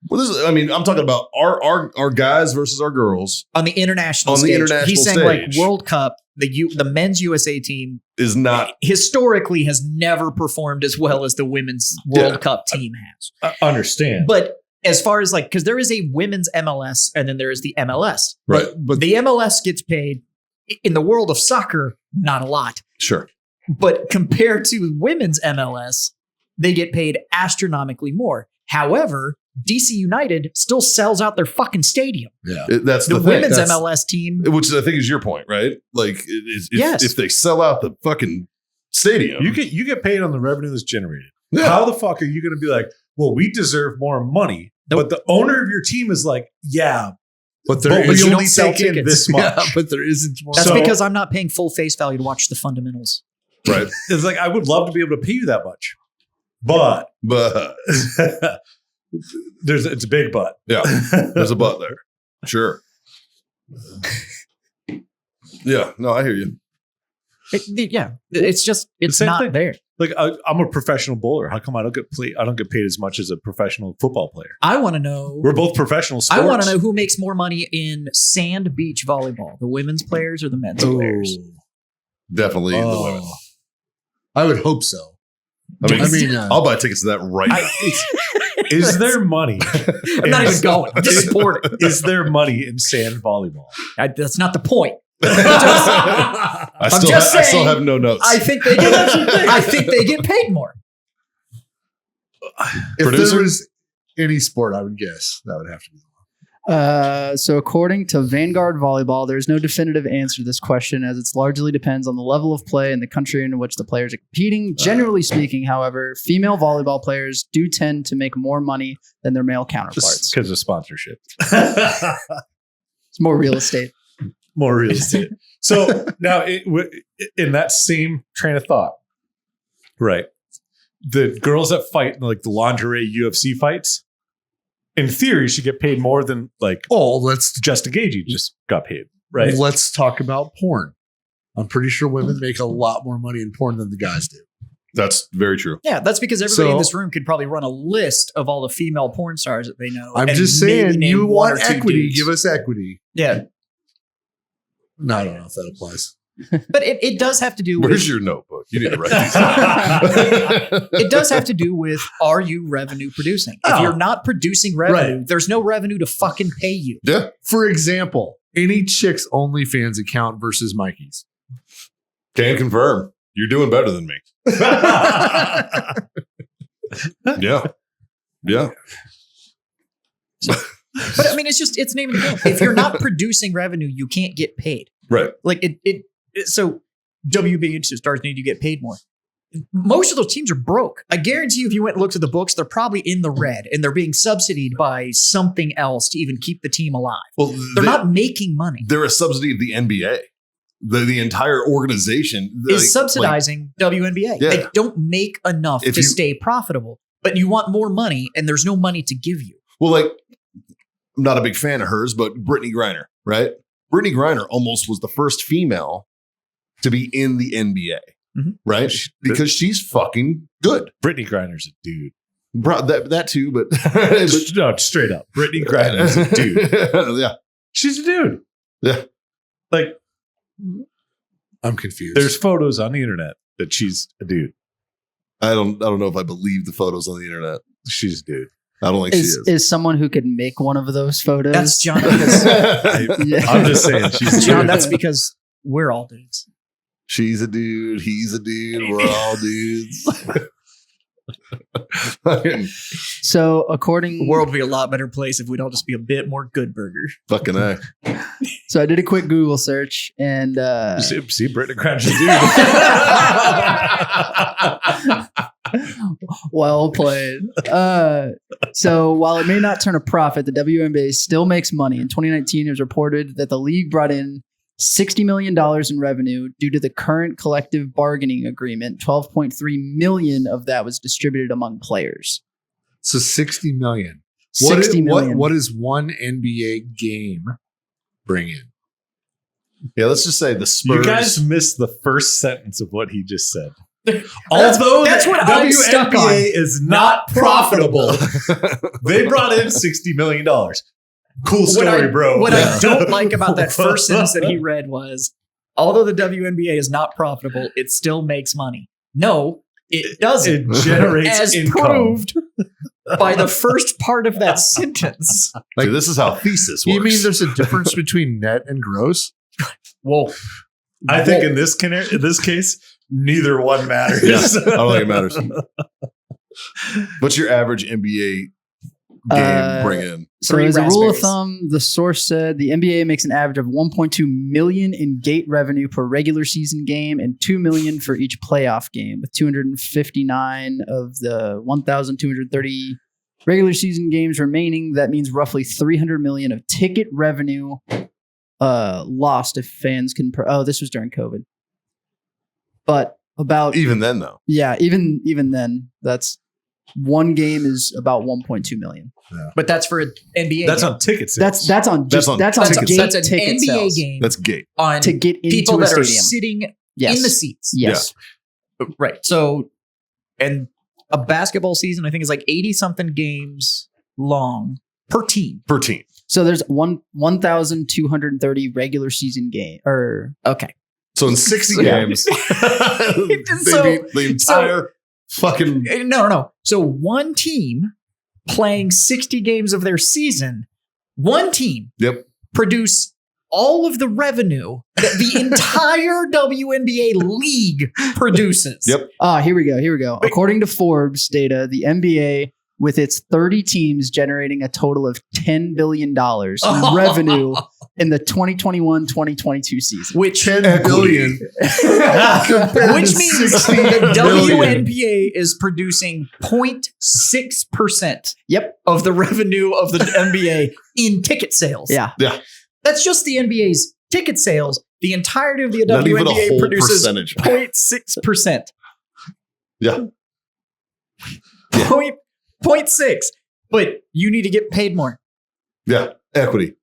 Well, this is, I mean, I'm talking about our guys versus our girls On the international On the stage. international He's saying like stage. World Cup, the men's USA team is not. historically has never performed as well as the women's World Cup team has. I understand. But as far as like, because there is a women's MLS and then there is the MLS. Right. But The MLS gets paid in the world of soccer, not a lot. Sure. But compared to women's MLS, they get paid astronomically more. However, DC United still sells out their fucking stadium. yeah, That's The the, thing. women's That's- MLS team, which I think is your point, right? Like, Yes. if they sell out the fucking stadium, you get paid on the revenue that's generated. Yeah. How the fuck are you going to be like, well, we deserve more money, but the owner of your team is like, yeah, but But we you only don't sell take in tickets. this much. yeah, but there isn't more. that's So- because I'm not paying full face value to watch the fundamentals. right? It's like I would love to be able to pay you that much, but But it's a big but. yeah, there's a but there. Sure. Yeah. No, I hear you. It's just it's same not thing. there. Like I'm a professional bowler. How come I don't get paid as much as a professional football player? I want to know. We're both professional sports. I want to know who makes more money in sand beach volleyball, the women's players or the men's players. Definitely the Oh. women. I would hope so. I mean, uh, I'll buy tickets to that right now. Is there money? I'm not even going. I'm just supporting. Is there money in sand volleyball? That's not the point. I still, just I still saying, have no notes. I think they get. I think they get paid more. if Producer? there was any sport, I would guess that would have to be. So according to Vanguard Volleyball, there's no definitive answer to this question as it largely depends on the level of play and the country in which the players are competing. Generally speaking, however, female volleyball players do tend to make more money than their male counterparts. Just because of sponsorship. It's more real estate. More real estate. So now, in that same train of thought, right? The girls that fight in like the lingerie UFC fights, in theory, should get paid more than like let's just a Gagey just got paid, right? Let's talk about porn. I'm pretty sure women make a lot more money in porn than the guys do. That's very true. Yeah, that's because everybody in So- this room could probably run a list of all the female porn stars that they know. I'm and just maybe saying, name you one want or two equity, dudes. give us equity. Yeah, No, I don't know if that applies. but it does have to do with Where's your notebook? You need to write these down. it does have to do with, are you revenue producing? If Oh. you're not producing revenue, there's no revenue to fucking pay you. Yeah. For example, any chick's OnlyFans account versus Mikey's. Can confirm. You're doing better than me. Yeah. Yeah. But I mean, it's name and game. If you're not producing revenue, you can't get paid. Right. Like so WBA stars need to get paid more. Most of those teams are broke. I guarantee you, if you went and looked at the books, they're probably in the red and they're being subsidied by something else to even keep the team alive. Well, They're not making money. They're a subsidy of the NBA. The entire organization Is subsidizing WNBA. Yeah. They don't make enough If to you- stay profitable, but you want more money and there's no money to give you. Well, like, I'm not a big fan of hers, but Brittany Griner, right? Brittany Griner almost was the first female to be in the NBA, Mhm. right? Because she's fucking good. Brittany Griner's a dude. Bro, that too, but No, straight up. Brittany Griner's a dude. Yeah, She's a dude. yeah. Like, I'm confused. there's photos on the internet that she's a dude. I don't know if I believe the photos on the internet. She's a dude. I don't think she Is someone who could make one of those photos? That's John. Because, Yeah. I'm just saying she's a John, dude. that's because we're all dudes. She's a dude. He's a dude. We're all dudes. Fucking So according, The world would be a lot better place if we'd all just be a bit more good burger. fucking A. so I did a quick Google search and See, Brittany Griner's a dude. well played. So while it may not turn a profit, the WNBA still makes money. In 2019, it was reported that the league brought in $60 million in revenue due to the current collective bargaining agreement. 12.3 million of that was distributed among players. So 60 million. 60 million. What does one NBA game bring in? Yeah, let's just say the Spurs. You guys missed the first sentence of what he just said. That's- Although that's the what I'm stuck on. WNBA is not profitable, they brought in $60 million. Cool story, bro. What I don't like about that first sentence that he read was, although the WNBA is not profitable, it still makes money. No, it doesn't. It generates As income. proved by the first part of that sentence. See, this is how thesis works. You mean there's a difference between net and gross? Whoa. I think in this case, neither one matters. Yeah, I don't think it matters. What's your average NBA game bring in? So Three as a rule of raspberries. thumb, the source said the NBA makes an average of 1.2 million in gate revenue per regular season game and 2 million for each playoff game, with 259 of the 1,230 regular season games remaining. That means roughly 300 million of ticket revenue lost if fans can. This was during COVID, but about Even then, though. yeah, even then, that's one game is about 1.2 million. But that's for an NBA That's game. on ticket sales. That's on That's on gate That's an ticket NBA sales. game That's gay. on To get into people a that are stadium. sitting Yes. in the seats. Yes. Right. So, and a basketball season, I think, is like 80 something games long per team. Per team. So there's 1,230 regular season game or Okay. So in 60 Yeah. games, they So- beat the entire fucking. No. So one team playing 60 games of their season, one team Yep. produce all of the revenue that the entire WNBA league produces. Yep. here we go. According to Forbes data, the NBA with its 30 teams generating a total of $10 billion in revenue in the 2021-2022 season. Which 10 billion. which means 60 the billion. WNBA is producing 0.6% Yep. of the revenue of the NBA in ticket sales. Yeah. That's just the NBA's ticket sales. The entirety of the Not even a WNBA whole produces percentage. 0.6%. Yeah. 0.6. But you need to get paid more. Yeah. Equity.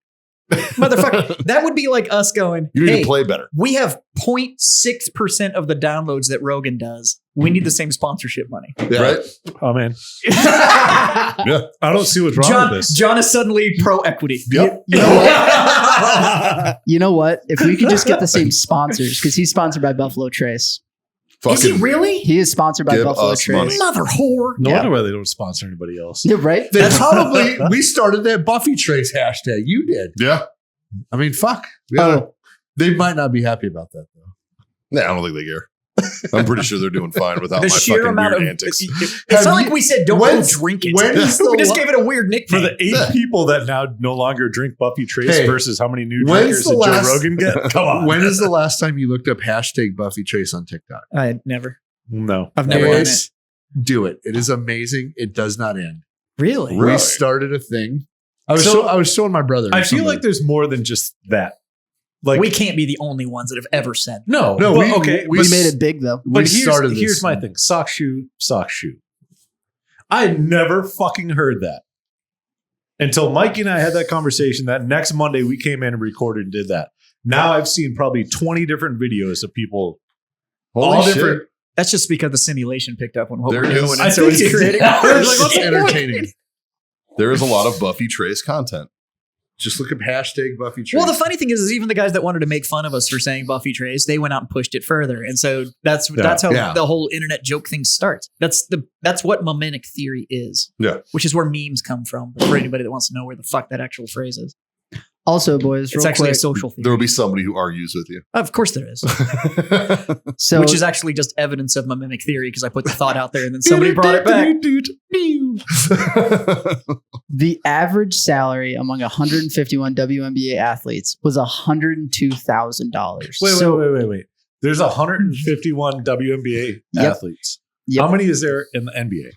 Motherfucker, that would be like us going, You need hey, to play better. we have 0.6% of the downloads that Rogan does. We need the same sponsorship money. Yeah. Right? Oh man, Yeah. I don't see what's wrong with this. John is suddenly pro equity. Yep. You know what? You know what? If we could just get the same sponsors, because he's sponsored by Buffalo Trace. Is he Fucking really? He is sponsored by Give Buffalo us Trace. money. Mother whore. No Yeah. wonder why they don't sponsor anybody else. Yeah, right? They probably, we started that Buffy Trace hashtag. You did. Yeah. I mean, fuck. Yeah. They might not be happy about that, though. Nah, I don't think they care. I'm pretty sure they're doing fine without The my sheer fucking amount weird of antics. It's Have not you- like we said don't go when's- drink it. when is the we just la- gave it a weird For nickname. the 8 people that now no longer drink Buffy Trace Hey, versus how many new when's drinkers the did Joe last- Rogan get? Come on. When is the last time you looked up hashtag Buffy Trace on TikTok? I never. No. I've never done it. Guys, do it. It is amazing. It does not end. Really? Really? We started a thing. I So- was showing my brother. I feel like there's more than just that. Like We can't be the only ones that have ever said. no, No, but, we- okay. We but- made it big, though. we But started this. here's my thing: sock shoe. I never fucking heard that until Mikey and I had that conversation. That next Monday we came in and recorded and did that. Now I've seen probably 20 different videos of people. Holy all shit. different. That's just because the simulation picked up on what There we're it doing. is. And I so think it's it's- creating. It's like, what's entertaining? There is a lot of Buffy Trace content. Just look up hashtag Buffy Trace. Well, the funny thing is even the guys that wanted to make fun of us for saying Buffy Trace, they went out and pushed it further, and so that's how Yeah. the whole internet joke thing starts. That's what mememic theory is. Yeah. Which is where memes come from. For anybody that wants to know where the fuck that actual phrase is, Also, boys, it's real actually a quick. social There theory. will be somebody who argues with you. Of course, there is, So, which is actually just evidence of mememic theory because I put the thought out there and then somebody brought it back. the average salary among 151 WNBA athletes was $102,000. Wait. There's 151 WNBA Yep. athletes. Yep. How many is there in the NBA?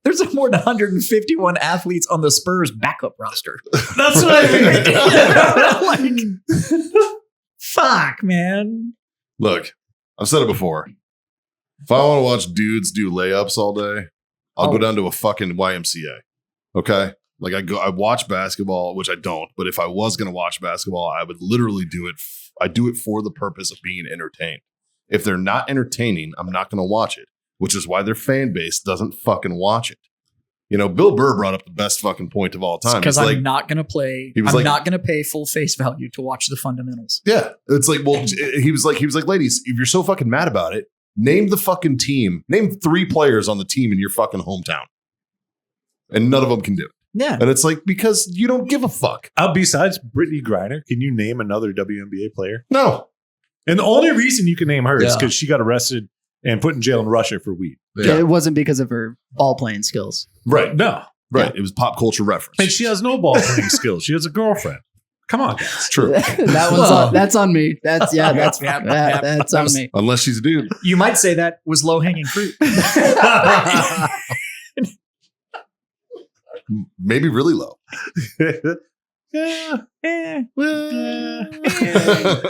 There's more than 151 athletes on the Spurs backup roster. That's what I mean. Like, fuck, man. Look, I've said it before. If I want to watch dudes do layups all day, I'll go down to a fucking YMCA. Okay? Like I watch basketball, which I don't, but if I was going to watch basketball, I would literally do it. I do it for the purpose of being entertained. If they're not entertaining, I'm not going to watch it, which is why their fan base doesn't fucking watch it. You know, Bill Burr brought up the best fucking point of all time. Because It's I'm like, not going to play. He was I'm like- not going to pay full face value to watch the fundamentals. yeah, it's like, well, he was like, ladies, if you're so fucking mad about it, name the fucking team. Name 3 players on the team in your fucking hometown. And none of them can do it. Yeah. And it's like, because you don't give a fuck. Besides Brittany Griner, can you name another WNBA player? No. And the only reason you can name her is Yeah. because she got arrested and put in jail in Russia for weed. It wasn't because of her ball playing skills. Right. No. Right. It was pop culture reference. And she has no ball playing skills. She has a girlfriend. Come on, guys. It's true. That's on me. That's Yeah. that's on me. Unless she's a dude. You might say that was low hanging fruit. Maybe really low. Yeah.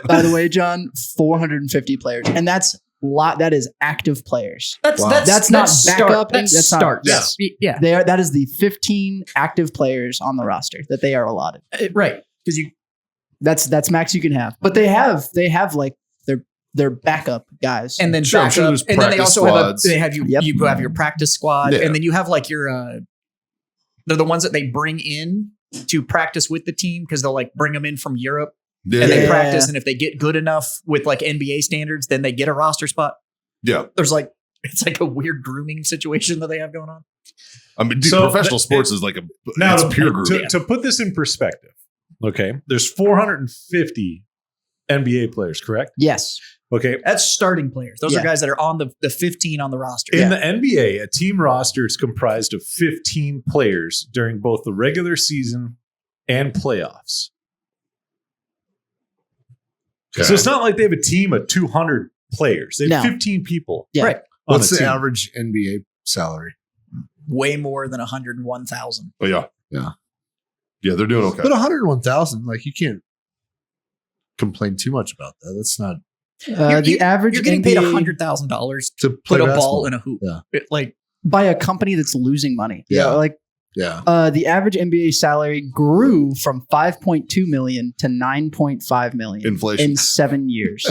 By the way, John, 450 players, and that's lot. That is active players. That's Wow. That's not backup. That's That's not- start. yes. Yeah. They are. That is the 15 active players on the roster that they are allotted. Right. Because you That's max you can have. But they have like their backup guys. and then Sure, I'm back sure up, there's and then they practice also squads. have you have your practice squad, Yeah. and then you have like your they're the ones that they bring in to practice with the team because they'll like bring them in from Europe Yeah. and they Yeah. practice, and if they get good enough with like NBA standards, then they get a roster spot. Yeah. There's like it's like a weird grooming situation that they have going on. I mean, dude, So, professional sports is like Now, it's to, pure group. to put this in perspective, okay, there's 450 NBA players, correct? yes. Okay. That's starting players. Those Yeah. are guys that are on the 15 on the roster. In the NBA, a team roster is comprised of 15 players during both the regular season and playoffs. Okay. So it's not like they have a team of 200 players. They have No. 15 people. Yeah. Right. on What's a the team. average NBA salary? Way more than 101,000. But yeah. Yeah. Yeah, they're doing okay. But 101,000, like you can't complain too much about that. That's not The average You're getting paid NBA $100,000 to put play a basketball. ball in a hoop. Yeah. Like by a company that's losing money. Yeah. Like Yeah. the average NBA salary grew from 5.2 million to 9.5 million Inflation. in 7 years.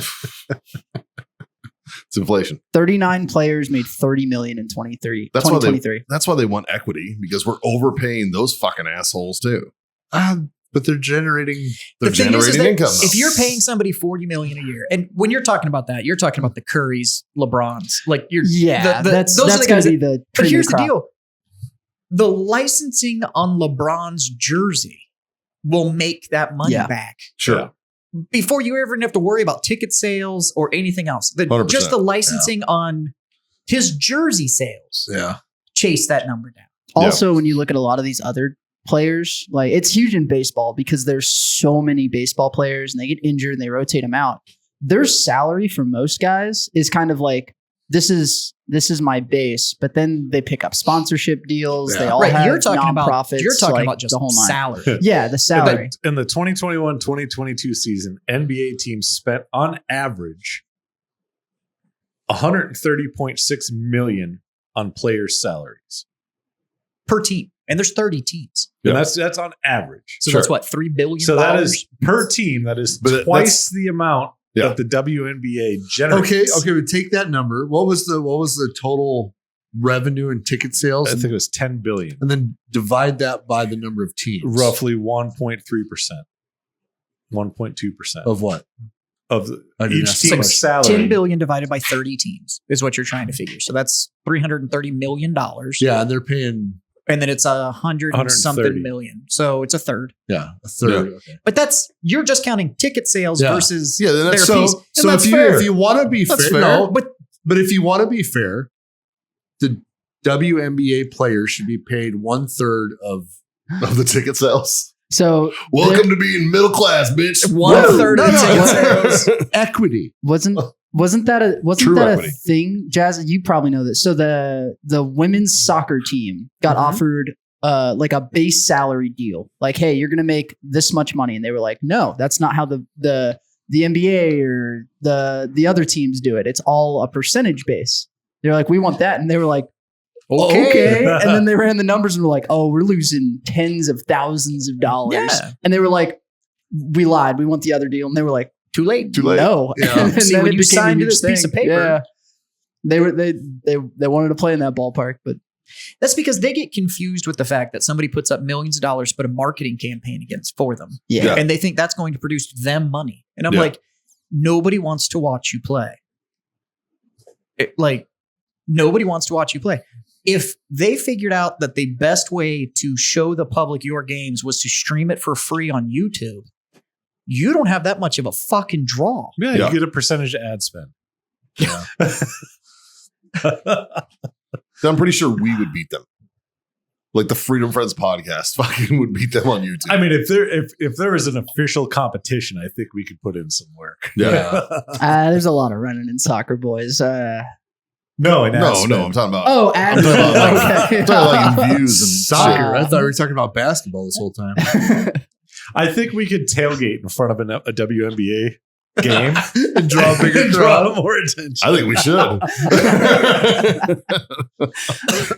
It's inflation. 39 players made 30 million in 23. That's why they 2023. that's why they want equity, because we're overpaying those fucking assholes too. But they're generating. They're the thing is generating that income. if you're paying somebody $40 million a year, and when you're talking about that, you're talking about the Currys, LeBrons, like you're Yeah, those that's are the going guys to be that- the. But cream of here's the the crop. deal: the licensing on LeBron's jersey will make that money Yeah. back sure. before you ever have to worry about ticket sales or anything else. 100%. Just the licensing on his jersey sales Yeah. chase that number down. Also, when you look at a lot of these other players, like it's huge in baseball because there's so many baseball players and they get injured and they rotate them out. Their salary for most guys is kind of like this is my base, but then they pick up sponsorship deals. Yeah. They all Right, have you're talking nonprofits. about just the whole nine. salary. Yeah, the salary. In the 2021-2022 season, NBA teams spent on average $130.6 million on players' salaries. Per team, and there's 30 teams, Yeah. And that's on average. so Sure. that's what $3 billion. So that is per team. That is But twice the amount Yeah. that the WNBA generates. Okay. We take that number. What was the total revenue and ticket sales? I think it was 10 billion. And then divide that by the number of teams. Roughly 1.3%. 1.2% Of what? of I didn't each ask the team's question. salary. 10 billion divided by 30 teams is what you're trying to figure. So that's $330 million. Yeah, and they're paying And then it's 100 and 130. something million. So it's a third. a third. Okay. But you're just counting ticket sales Yeah. versus Yeah, then their that's fees. And So that's if fair. you want to be That's fair, fair. no, but if you want to be fair, the WNBA players should be paid 1/3 of Of the ticket sales. So Welcome to being middle class, bitch. One Whoa. third of no, ticket no. sales. equity. wasn't that a True equity. thing, Jazz? You probably know this. So the women's soccer team got Mhm. offered like a base salary deal. Like, hey, you're gonna make this much money, and they were like, no, that's not how the NBA or the other teams do it. It's all a percentage base. They're like, we want that, and they were like, okay. And then they ran the numbers and were like, oh, we're losing tens of thousands of dollars. Yeah. And they were like, we lied. We want the other deal. And they were like, Too late. Too late. no. Yeah. And See, then when it you became a signed to huge this piece of thing. paper. Yeah. They wanted to play in that ballpark, but That's because they get confused with the fact that somebody puts up millions of dollars to put a marketing campaign against for them. yeah. Yeah. And they think that's going to produce them money. And I'm Yeah. like, nobody wants to watch you play. Nobody wants to watch you play. If they figured out that the best way to show the public your games was to stream it for free on YouTube, you don't have that much of a fucking draw. Yeah, Yeah. you get a percentage of ad spend. Yeah. I'm pretty sure we would beat them. Like the Freedom Friends podcast fucking would beat them on YouTube. I mean, if there was an official competition, I think we could put in some work. yeah. There's a lot of running in soccer, boys. No, and ad No, spend. no, I'm talking about. Oh, I'm talking about, okay. I'm talking about like views and Soccer. shit. I thought we were talking about basketball this whole time. I think we could tailgate in front of a WNBA game And draw a bigger and crowd. draw more attention. I think we should.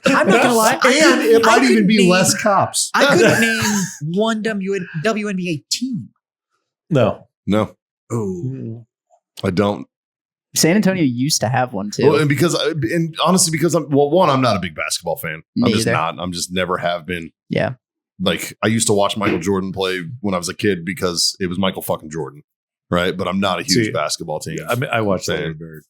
I'm not gonna lie. And it might even be name, less cops. I couldn't name one WNBA team. No. No, Oh. I don't. San Antonio used to have one too. Well, and honestly, because I'm not a big basketball fan. I'm Me just either. not. I'm just never have been. Yeah. Like I used to watch Michael Jordan play when I was a kid because it was Michael fucking Jordan, right? But I'm not a huge See, basketball team. I mean, I watched Saying. Larry Bird.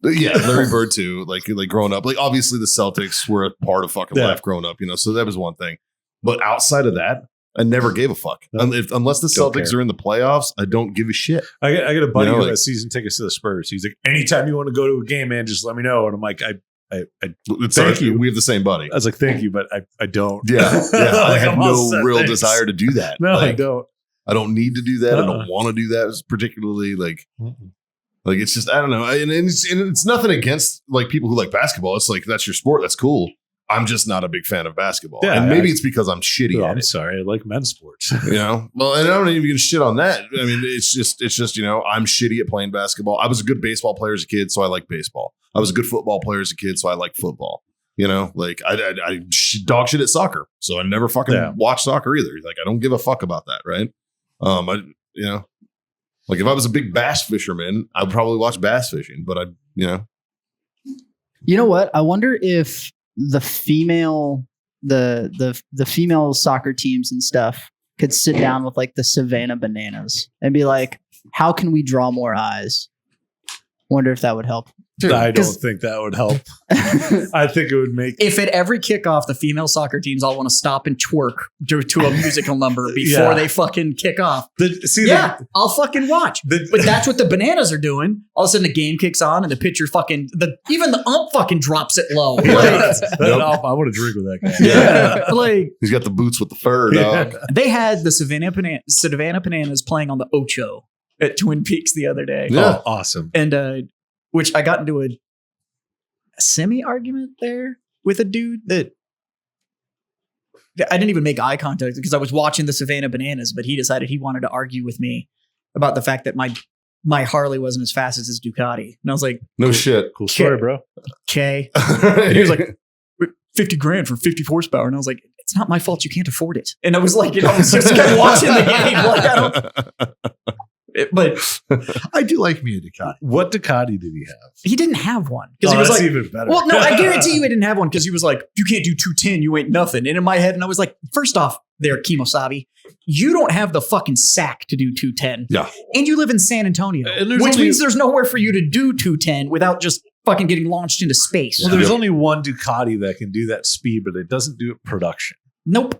Yeah, Larry Bird too. Like growing up, like obviously the Celtics were a part of fucking Yeah. life growing up, you know. So that was one thing. But outside of that, I never gave a fuck. No. Unless the Don't Celtics care. are in the playoffs, I don't give a shit. I got a buddy You know, who like- has season tickets to the Spurs. He's like, anytime you want to go to a game, man, just let me know. And I'm like, I Thank you. We have the same buddy. was like, thank you, but I don't. Yeah. I Like, have I'm all no set, real thanks. desire to do that. No, I Like, don't. I don't need to do that. I Uh-uh. don't want to do that particularly. Like it's just, I don't know. And it's nothing against like people who like basketball. It's like, that's your sport. That's cool. I'm just not a big fan of basketball. Yeah, and maybe it's because I'm shitty Oh, at I'm it. sorry. I like men's sports. You know, well, and I don't even shit on that. I mean, it's just, you know, I'm shitty at playing basketball. I was a good baseball player as a kid, so I like baseball. I was a good football player as a kid, so I like football. You know, like I dog shit at soccer, so I never fucking watch soccer either. Like I don't give a fuck about that, right? You know, like if I was a big bass fisherman, I'd probably watch bass fishing, but You know what? I wonder if the female the female soccer teams and stuff could sit down with like the Savannah Bananas and be like, how can we draw more eyes? Wonder if that would help. I don't think that would help. I think it would make. If at every kickoff, the female soccer teams all want to stop and twerk to a musical number before they fucking kick off. I'll fucking watch. But that's what the Bananas are doing. All of a sudden, the game kicks on and the pitcher even the ump fucking drops it low. Like, I want to drink with that guy. yeah, like he's got the boots with the fur, dog. they had the Savannah Bananas playing on the Ocho at Twin Peaks the other day. Yeah. Oh, awesome. And which I got into a semi argument there with a dude that I didn't even make eye contact because I was watching the Savannah Bananas, but he decided he wanted to argue with me about the fact that my Harley wasn't as fast as his Ducati. And I was like, No shit. Cool story, bro. okay. And he was like, $50,000 for 50 horsepower. And I was like, it's not my fault. You can't afford it. And I was like, I was just kept watching the game. Like, I don't. But I do like me a Ducati. What Ducati did he have? he didn't have one because Oh, he was that's like, even better. well, no, I guarantee you he didn't have one because he was like, you can't do 210, you ain't nothing. And in my head, and I was like, first off, there, Kimosabi, you don't have the fucking sack to do 210. Yeah. And you live in San Antonio, And there's which only- means there's nowhere for you to do 210 without just fucking getting launched into space. Well, there's only one Ducati that can do that speed, but it doesn't do it production. Nope.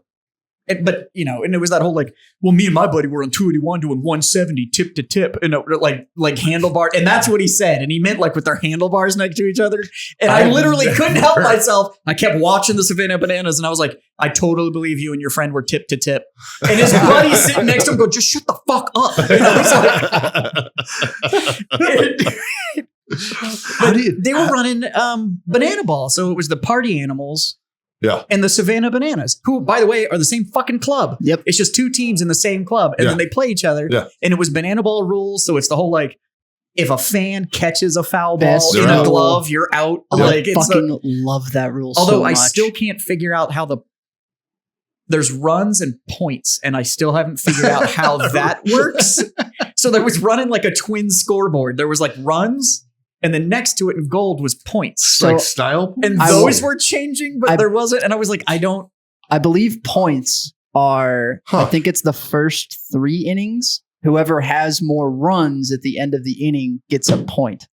But, you know, and it was that whole like, well, me and my buddy were on 281 doing 170 tip to tip and like handlebar. And that's what he said. And he meant like with their handlebars next to each other. And I literally couldn't help myself. I kept watching the Savannah Bananas and I was like, I totally believe you and your friend were tip to tip. And his buddy sitting next to him go, just shut the fuck up. You know, but they were running banana ball. So it was the party animals. Yeah. And the Savannah Bananas, who, by the way, are the same fucking club. Yep. It's just two teams in the same club. And then they play each other. Yeah. And it was banana ball rules. So it's the whole like, if a fan catches a foul ball Best in a rule. glove, you're out. I Like it's fucking love that rule. although so I much. still can't figure out how there's runs and points, and I still haven't figured out how that works. So there was running like a twin scoreboard. There was like runs, and then next to it in gold was points. So- like style. And I those will- were changing, but I- there wasn't. And I was like, I believe points are, I think it's the first 3 innings. Whoever has more runs at the end of the inning gets a point.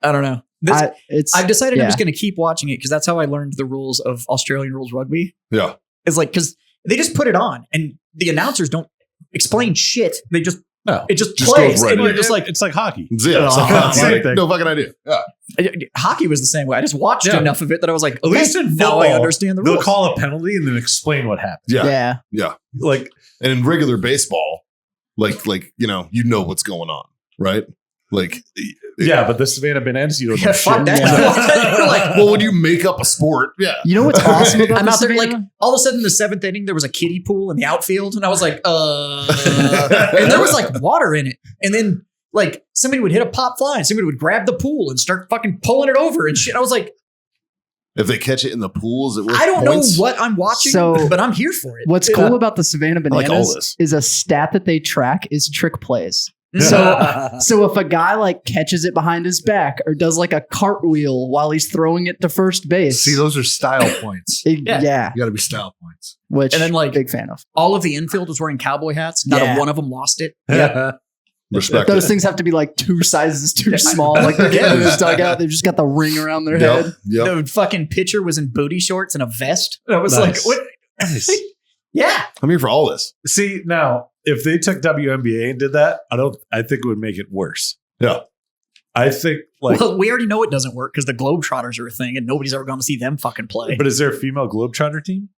I don't know. I've decided I'm just going to keep watching it because that's how I learned the rules of Australian rules rugby. Yeah. It's like, because they just put it on and the announcers don't explain shit. They just, No. it just Just plays. goes right And you're in. just like, It's like hockey. Yeah. Oh, Like, thing. no fucking idea. Yeah. hockey was the same way. I just watched Yeah. enough of it that I was like, At least in now football, I understand the They'll rules. call a penalty and then explain what happened. Yeah. Yeah. Like, And in regular baseball, like you know what's going on, right? Like, yeah, but the Savannah Bananas, you don't know Yeah, shit. fuck that. Yeah. You're like, well, when you make up a sport, yeah. You know what's awesome about I'm the out there like Savannah? all of a sudden in the 7th inning there was a kiddie pool in the outfield and I was like and there was like water in it and then like somebody would hit a pop fly and somebody would grab the pool and start fucking pulling it over and shit. I was like, If they catch it in the pools, it worth I don't points? know what I'm watching, So, but I'm here for it. What's Yeah. cool about the Savannah like all Bananas this. is a stat that they track is trick plays. So So if a guy like catches it behind his back or does like a cartwheel while he's throwing it to first base, See, those are style points. Yeah. yeah, You got to be style points. which And then, like, big fan of. all of the infield was wearing cowboy hats. Not Yeah. a one of them lost it. Respect Those it. things have to be like 2 sizes too small. Like they're getting in this dugout, they've just got the ring around their head. Yep. The fucking pitcher was in booty shorts and a vest. And I was Nice. like, what? Nice. Yeah. I'm here for all this. See, now, if they took WNBA and did that, I think it would make it worse. Yeah. I think, like, Well, we already know it doesn't work because the Globetrotters are a thing and nobody's ever going to see them fucking play. but is there a female Globetrotter team?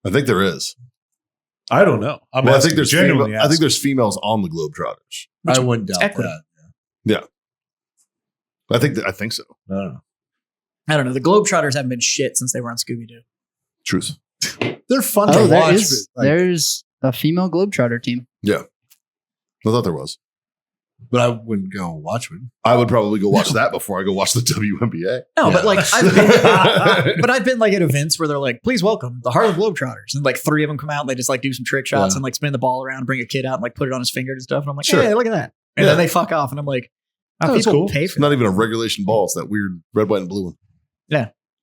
I think there is. I don't know. I think there's genuinely. I think there's females on the Globetrotters. I wouldn't doubt equity. that. I think so. I don't know. I don't know. The Globetrotters haven't been shit since they were on Scooby-Doo. Truth. They're fun Oh, to there watch. is. but, like, There's a female Globetrotter team. I thought there was. but I wouldn't go watch one. I would probably go watch that before I go watch the WNBA. No, Yeah. but like I've been like at events where they're like, please welcome the Harlem Globetrotters. And like 3 of them come out and they just like do some trick shots Yeah. and like spin the ball around, bring a kid out and like put it on his finger and stuff. And I'm like, Sure. hey, look at that. And Yeah. then they fuck off and I'm like, oh, That's people cool. pay It's for not that. even a regulation ball. It's that weird red, white, and blue one.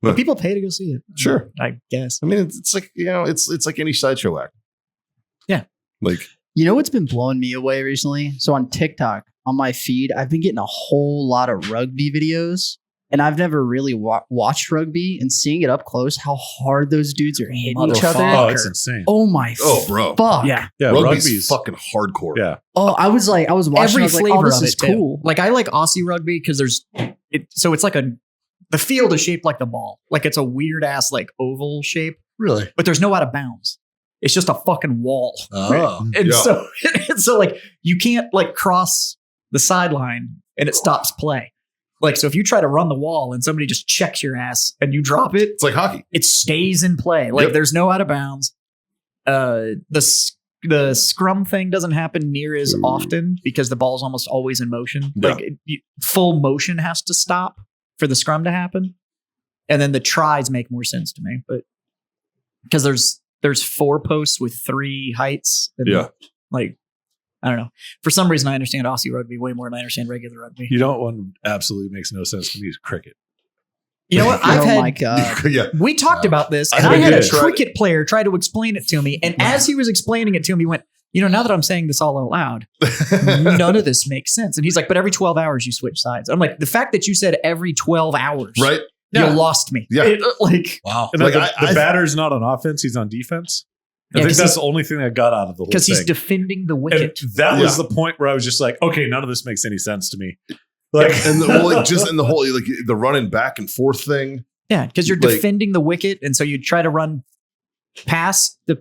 But people pay to go see it. Sure. I guess. I mean, it's like, it's like any sideshow act. Yeah. Like, You know what's been blowing me away recently? So on TikTok, on my feed, I've been getting a whole lot of rugby videos. And I've never really watched rugby, and seeing it up close, how hard those dudes are hitting each other. Oh, it's insane. Oh my bro. fuck. Yeah. Yeah, rugby's fucking hardcore. Yeah. Oh, I was watching, Every I was like, flavor oh, this of is it too. cool. Like I like Aussie rugby because so it's like the field is shaped like the ball. Like it's a weird ass like oval shape, Really? but there's no out of bounds. It's just a fucking wall. Oh. And Yeah. so like you can't like cross the sideline and it stops play. Like, so if you try to run the wall and somebody just checks your ass and you drop it, It's like hockey. it stays in play. Like Yep. there's no out of bounds. The scrum thing doesn't happen near as often because the ball's almost always in motion. Yeah. Like full motion has to stop for the scrum to happen. And then the tries make more sense to me, but because there's 4 posts with 3 heights. And Yeah. Like, I don't know. For some reason, I understand Aussie rugby way more than I understand regular rugby. You know what one absolutely makes no sense to me is cricket. You know what? I've oh had. my god. Yeah. We talked about this, I and I think had we a did. cricket player try to explain it to me. And as he was explaining it to me, he went, now that I'm saying this all out loud, none of this makes sense. And he's like, but every 12 hours you switch sides. I'm like, the fact that you said every 12 hours, Right? you Yeah. lost me. Yeah. Like, Wow. And Like, the I- batter's not on offense; he's on defense. I Yeah, think 'cause that's he's- the only thing I got out of the whole because he's thing. defending the And wicket. that was Yeah. the point where I was just like, okay, none of this makes any sense to me. Like, And the whole like the running back and forth thing. Yeah, because you're like- defending the wicket, and so you try to run past to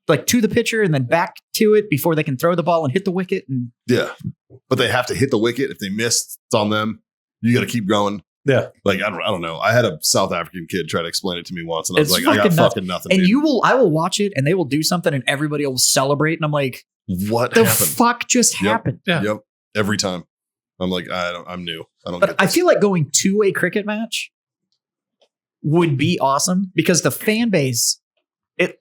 the pitcher and then back to it before they can throw the ball and hit the wicket. And Yeah. But they have to hit the wicket. If they miss, it's on them. You got to keep going. yeah, Like, I don't know. I had a South African kid try to explain it to me once, and I was It's like, I got fucking nuts. fucking nothing. and dude. I will watch it, and they will do something, and everybody will celebrate, and I'm like, What the happened? fuck just Yep. happened? Yeah. Yep. Every time. I'm like, I'm new. I don't But get I this. feel like going to a cricket match would be awesome because the fan base,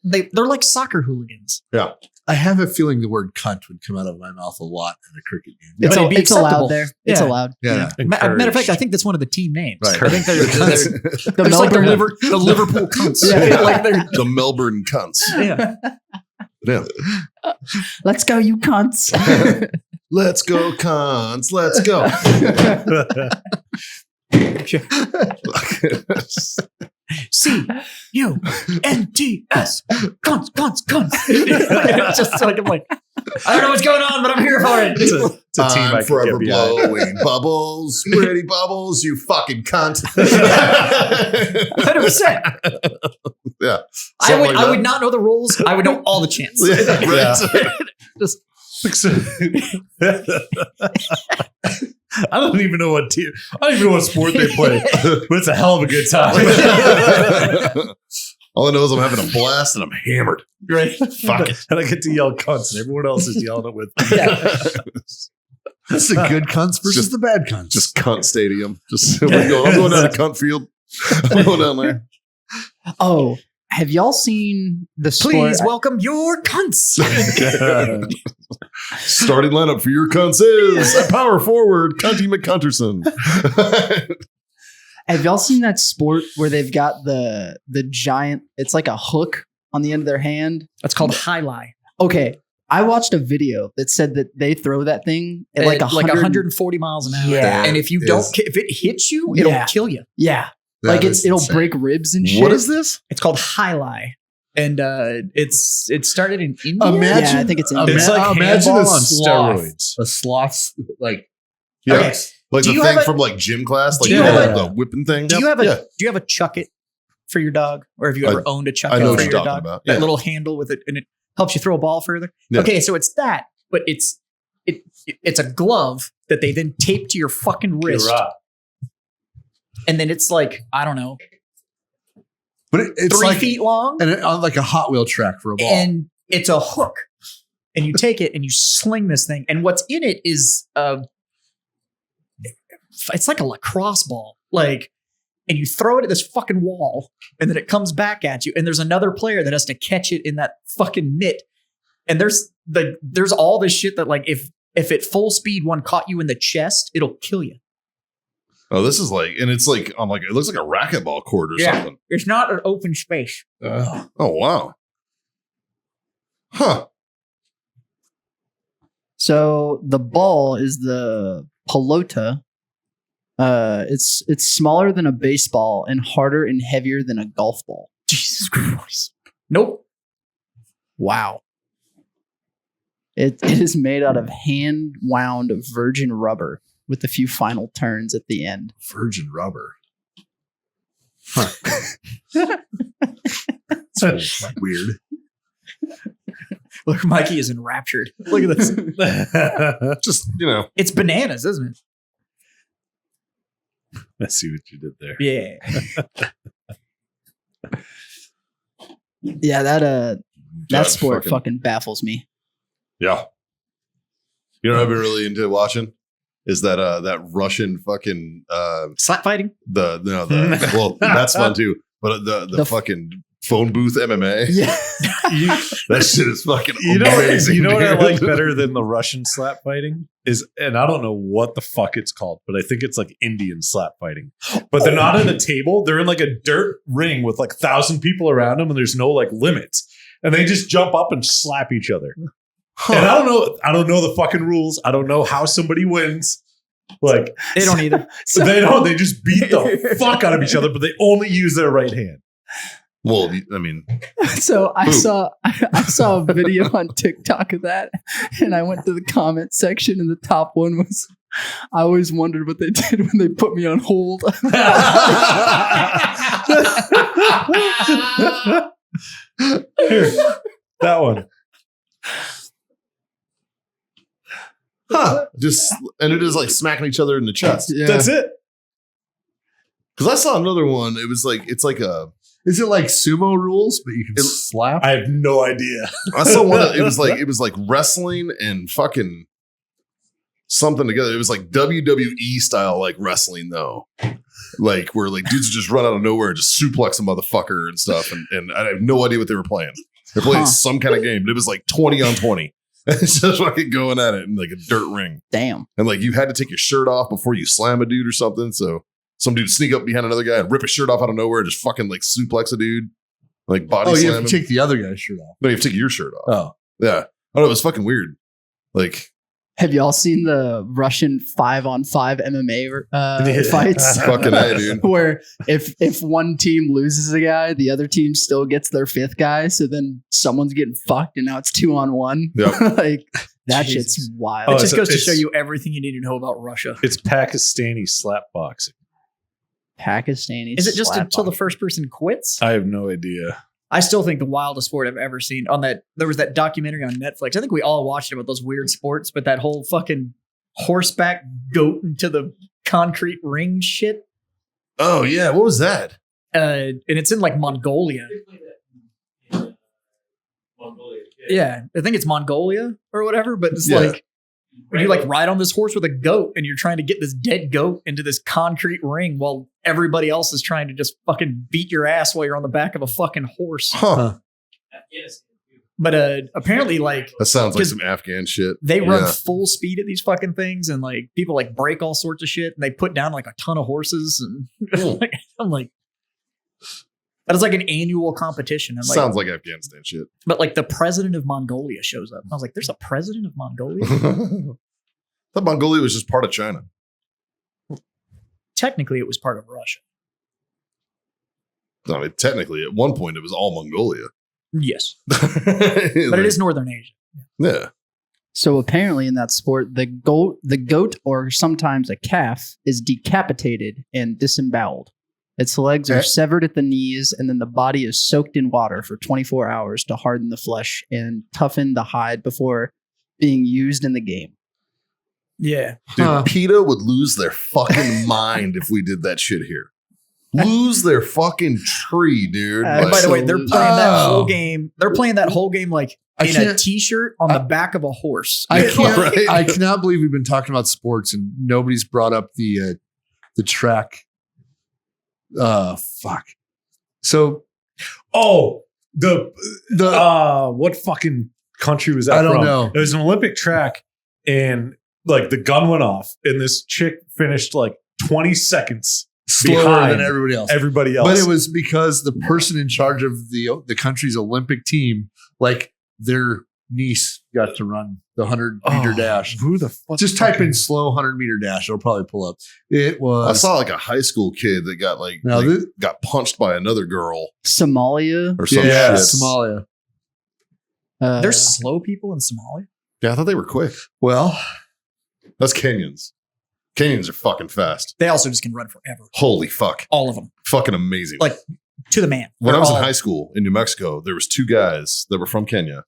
they're like soccer hooligans. Yeah. I have a feeling the word cunt would come out of my mouth a lot in a cricket game. But it'd be It's allowed acceptable. there. It's Yeah. allowed. Yeah. Matter of fact, I think that's one of the team names. Right. I think they're The There's like Melbourne- the Liverpool cunts. Yeah. Like they're, The Melbourne cunts. yeah. Yeah. Let's go, you cunts. Let's go, cunts. Let's go. C-U-N-T-S. Cunts. It's just like, I'm like, I don't know what's going on, but I'm here for it. it's a team I I'm can forever get behind. blowing bubbles. Pretty bubbles, you fucking cunt. 100%. Yeah. I Something would like that. I would not know the rules. I would know all the chants. Yeah, right. Just I don't even know what team. I don't even know what sport they play, but it's a hell of a good time. All I know is I'm having a blast and I'm hammered. right. Fuck it. And I get to yell cunts, and everyone else is yelling it with me. That's the good cunts versus Just- the bad cunts. Just cunt stadium. Just where you going? I'm going down to cunt field. I'm going down there. Oh, have y'all seen the sport? Please welcome your cunts. Starting lineup for your cunts is a power forward, Cunty McCunterson. Have y'all seen that sport where they've got the giant? It's like a hook on the end of their hand. That's called highlight. Okay, I watched a video that said that they throw that thing at like 140 miles an hour. Yeah. And if you if it hits you, it'll Yeah. kill you. Yeah, That like is it'll insane. break ribs and shit. What is this? It's called highlight. and it started in India. Imagine, Yeah, I think it's in It's like imagine handball a on sloth. steroids. A sloth, like Yeah. Okay. Like Do the you thing have a- from like gym class, like do you you have know, a- the whipping thing. Do you have a Yeah. Do you have a chuck it for your dog, or have you ever owned a chuck I it know what for you're your talking dog? about. That Yeah. little handle with it, and it helps you throw a ball further. Yeah. Okay, so it's that, but it's a glove that they then tape to your fucking wrist, You're right. and then it's like, I don't know, but it's 3 like feet long, and on like a Hot Wheel track for a ball. and it's a hook, and you take it and you sling this thing, and what's in it is it's like a lacrosse ball, like, and you throw it at this fucking wall, and then it comes back at you, and there's another player that has to catch it in that fucking mitt, and there's all this shit that, like, if at full speed one caught you in the chest, it'll kill you. Oh, this is like, and it's like on like it looks like a racquetball court or Yeah. something. It's not an open space. Ugh. Oh wow. Huh. So the ball is the pelota. It's smaller than a baseball and harder and heavier than a golf ball. Jesus Christ. Nope. Wow. It is made out of hand wound virgin rubber with a few final turns at the end. Virgin rubber. It's weird. Look, Mikey is enraptured. Look at this. Just, you know. It's bananas, isn't it? I see what you did there. Yeah. Yeah, that God, sport fucking baffles me. Yeah. You know what I've been really into watching? Is that Russian fucking Slap fighting? well, that's fun too. But the fucking phone booth MMA. Yeah. That shit is fucking You know, amazing. you know what I dude. like better than the Russian slap fighting is, and I don't know what the fuck it's called, but I think it's like Indian slap fighting. But they're not at a table; they're in like a dirt ring with like 1,000 people around them, and there's no like limits, and they just jump up and slap each other. Huh. And I don't know the fucking rules. I don't know how somebody wins. Like They don't either. they don't. They just beat the fuck out of each other, but they only use their right hand. Well, I mean, So I Boom. saw a video on TikTok of that, and I went to the comment section, and the top one was, I always wondered what they did when they put me on hold. Here, that one. just and it is like smacking each other in the chest. Yeah. That's it. Because I saw another one. It was like it's like a. Is it like sumo rules, but you can It- slap? I have no idea. I saw one. It was like wrestling and fucking something together. It was like WWE style, like wrestling though. Like where like dudes would just run out of nowhere and just suplex a motherfucker and stuff. And I have no idea what they were playing. They're playing Huh. some kind of game, but it was like 20 on 20. It's just fucking going at it in like a dirt ring. Damn. And like you had to take your shirt off before you slam a dude or something. So some dude sneak up behind another guy and rip his shirt off out of nowhere and just fucking like suplex a dude. Like body Oh, you slam have him. to take the other guy's shirt off. No, you have to take your shirt off. Oh, Yeah. I don't know. It was fucking weird. Like, Have y'all seen the Russian 5-on-5 MMA fights? fucking A, dude. Where if one team loses a guy, the other team still gets their 5th guy. So then someone's getting fucked, and now it's 2-on-1. Yep. Like that Jesus. shit's wild. Oh, It just it's- goes to it's- show you everything you need to know about Russia. It's Pakistani slap boxing. Pakistani. Is it just slap until the boxing. first person quits? I have no idea. I still think the wildest sport I've ever seen on that. There was that documentary on Netflix. I think we all watched it about those weird sports, but that whole fucking horseback goat into the concrete ring shit. Oh, yeah. What was that? And it's in like Mongolia. Yeah, I think it's Mongolia or whatever, but it's Yeah. like when you like ride on this horse with a goat and you're trying to get this dead goat into this concrete ring while everybody else is trying to just fucking beat your ass while you're on the back of a fucking horse. Huh. But apparently, like, That sounds like 'Cause some Afghan shit. they run Yeah. full speed at these fucking things, and like people like break all sorts of shit, and they put down like a ton of horses, and I'm like, that is like an annual competition. I'm like, Sounds like Afghanistan shit. but like the president of Mongolia shows up. I was like, there's a president of Mongolia. I thought Mongolia was just part of China. Technically, it was part of Russia. I mean, technically, at one point, it was all Mongolia. Yes, but it is Northern Asia. Yeah. So apparently, in that sport, the goat, or sometimes a calf, is decapitated and disemboweled. Its legs are severed at the knees, and then the body is soaked in water for 24 hours to harden the flesh and toughen the hide before being used in the game. Yeah. Dude, PETA would lose their fucking mind if we did that shit here. Lose their fucking tree, dude. And by the way, they're playing that whole game. They're playing that whole game like in a t-shirt on the back of a horse. I can't. Right? I cannot believe we've been talking about sports and nobody's brought up the track. Fuck. So, what fucking country was that? I don't from? know. It was an Olympic track, and like the gun went off, and this chick finished like 20 seconds slower behind than everybody else. But it was because the person in charge of the country's Olympic team, like their niece, got to run the 100-meter dash. Who the fuck? Just type in slow 100-meter dash; it'll probably pull up. It was. I saw like a high school kid that got got punched by another girl Somalia or some shit. Somalia. There's slow people in Somalia. Yeah, I thought they were quick. Well, that's Kenyans. Kenyans are fucking fast. They also just can run forever. Holy fuck. All of them. Fucking amazing. Like to the man. When I was in high school in New Mexico, there was 2 guys that were from Kenya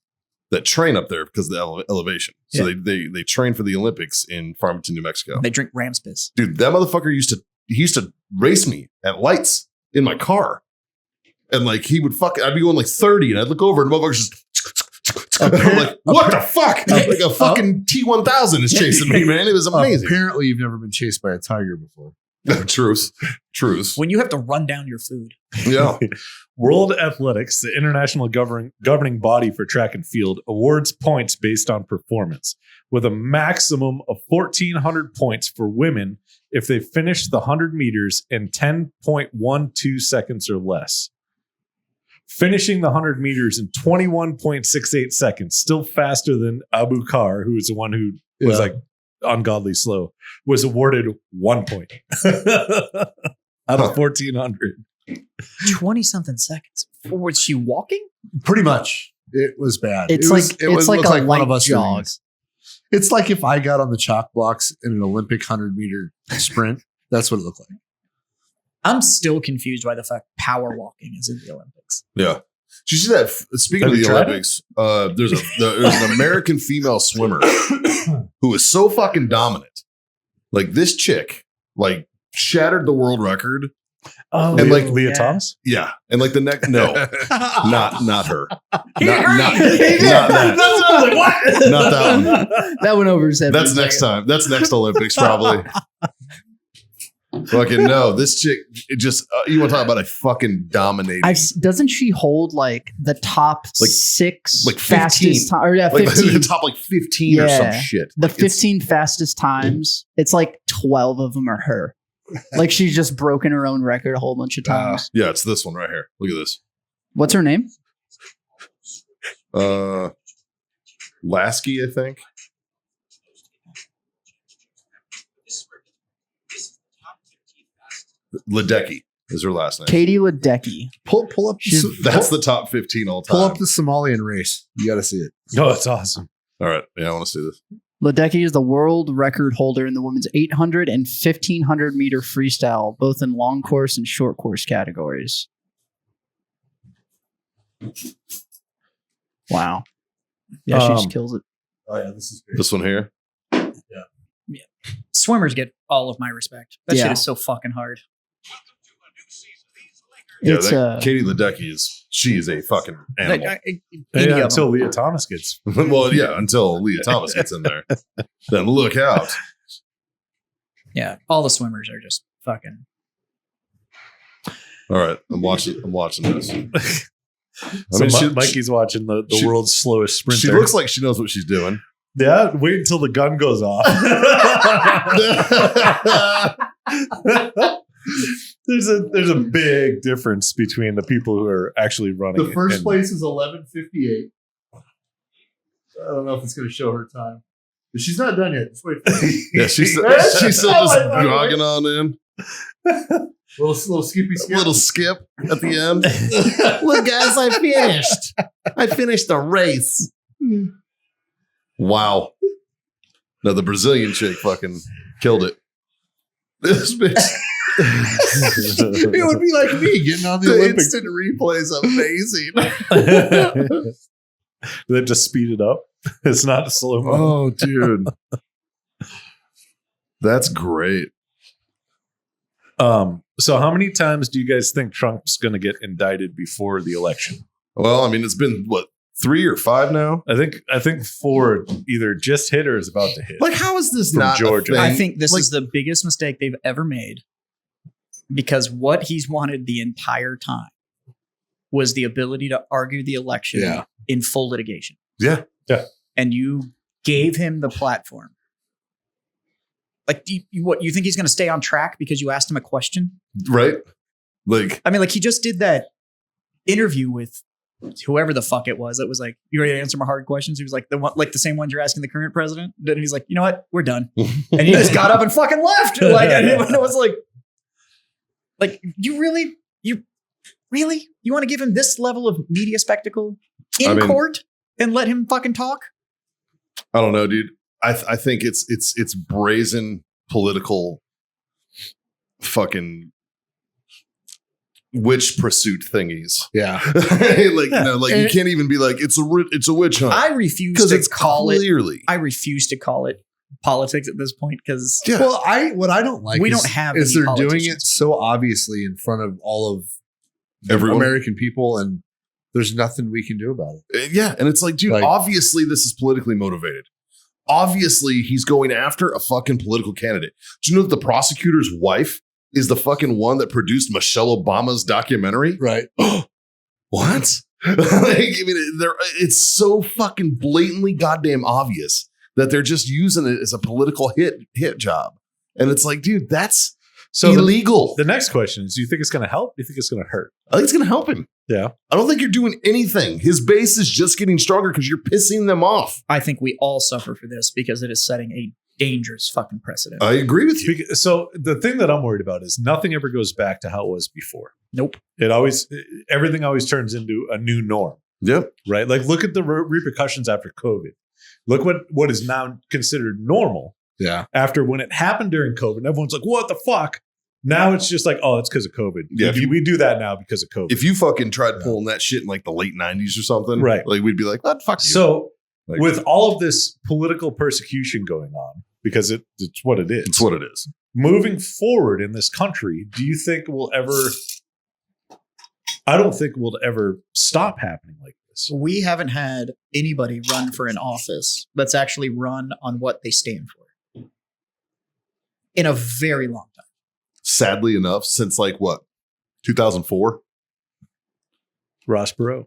that train up there because of the elevation. So they train for the Olympics in Farmington, New Mexico. They drink ram's piss. Dude, that motherfucker used to race me at lights in my car. And like I'd be going like 30 and I'd look over and the motherfucker's just I'm like, what the fuck? Like a fucking T1000 is chasing me, man. It was amazing. Apparently, you've never been chased by a tiger before. Truth. When you have to run down your food. Yeah. World Athletics, the international governing body for track and field, awards points based on performance, with a maximum of 1,400 points for women if they finish the 100 meters in 10.12 seconds or less. Finishing the 100 meters in 21.68 seconds, still faster than Abu Kar, who was the one who was like ungodly slow, was awarded 1 point out of 1,400. 20-something seconds. Was she walking? Pretty much. It was bad. It's like a one light of us jog. things. It's like if I got on the chalk blocks in an Olympic 100-meter sprint. That's what it looked like. I'm still confused by the fact power walking is in the Olympics. Yeah. Did you see that? Speaking of the Olympics, there's an American female swimmer who is so fucking dominant. Like this chick, like shattered the world record. Oh, and like Leah Thomas? Yeah. And like the next, no, not her. Not that. That's what I was like, what? Not that one. That went over his head. That's next time. That's next Olympics, probably. Fucking no. This chick, it just, you want to talk about a fucking dominating. Doesn't she hold like the top Like- 6 like 15. fastest time? Or yeah, like 15. the top like 15 or some Yeah. shit. The Like, it's- 15 fastest times, it's like 12 of them are her. Like she's just broken her own record a whole bunch of times. Yeah, it's this one right here. Look at this. What's her name? Lasky, I think. Ledecky is her last name. Katie Ledecky. Pull up. That's the top 15 all time. Pull up the Somalian race. You got to see it. Oh, that's awesome. All right. Yeah, I want to see this. Ledecky is the world record holder in the women's 800 and 1,500 meter freestyle, both in long course and short course categories. Wow. Yeah, she just kills it. Oh yeah, this is great. This one here. Swimmers get all of my respect. That Yeah. shit is so fucking hard. Yeah, It's Katie Ledecky she is a fucking animal. Any Yeah, of them. until Leah Thomas gets. Well, yeah, until Leah Thomas gets in there. Then look out. Yeah, all the swimmers are just fucking. All right. I'm watching this. Mikey's watching the she- world's slowest sprinter. She looks like she knows what she's doing. Yeah, wait until the gun goes off. There's a big difference between the people who are actually running. The first and- place is 11:58. I don't know if it's going to show her time, but she's not done yet. Just wait. Yeah, she's still just jogging on in. Little skippy skip. Little skip at the end. Look, guys, I finished. I finished the race. Wow. No, the Brazilian chick fucking killed it. This bitch. It would be like me getting on the The Olympic. instant replay is amazing. Do they just speed it up? It's not slow mo. Oh, dude. That's great. So how many times do you guys think Trump's going to get indicted before the election? Well, I mean, it's been what, 3 or 5 now? I think 4 either just hit or is about to hit. Like, how is this From not Georgia. a thing? I think this Like, is the biggest mistake they've ever made, because what he's wanted the entire time was the ability to argue the election Yeah. in full litigation. yeah. And you gave him the platform. Like, what you think he's going to stay on track because you asked him a question? Right? Like, I mean, like, he just did that interview with whoever the fuck it was. It was like, you ready to answer my hard questions? He was like, the same ones you're asking the current president. And he's like, you know what? We're done. And he just got up and fucking left. Like, and it was like, you really want to give him this level of media spectacle in court and let him fucking talk? I don't know, dude. I think it's brazen political fucking witch pursuit thingies. Yeah. Like, you can't even be like, it's a witch hunt. I refuse Because to it's call it. clearly. I refuse to call it politics at this point because Yeah. Well, what I don't like We is, don't have is any they're doing politicians. it so obviously in front of all of the Everyone. American people, and there's nothing we can do about it. Yeah. And it's like, dude, Like- obviously this is politically motivated. Obviously he's going after a fucking political candidate. Do you know that the prosecutor's wife is the fucking one that produced Michelle Obama's documentary? Right. What? Like, I mean, it's so fucking blatantly goddamn obvious that they're just using it as a political hit job. And it's like, dude, that's So illegal. the next question is, do you think it's going to help? Do you think it's going to hurt? I think it's going to help him. Yeah. I don't think you're doing anything. His base is just getting stronger because you're pissing them off. I think we all suffer for this because it is setting a dangerous fucking precedent. I agree with you. So the thing that I'm worried about is nothing ever goes back to how it was before. Nope. Everything always turns into a new norm, Yep. right? Like, look at the repercussions after COVID. Look what is now considered normal Yeah. after when it happened during COVID. And everyone's like, what the fuck? Now it's just like, oh, it's because of COVID. Yeah, we do that now because of COVID. If you fucking tried pulling that shit in like the late 90s or something, Right. like we'd be like, what? Fuck you. So Like- with all of this political persecution going on, because it's what it is. It's what it is. Moving forward in this country, do you think I don't think we'll ever stop happening like this. We haven't had anybody run for an office that's actually run on what they stand for in a very long time. Sadly enough, since like what, 2004? Ross Perot.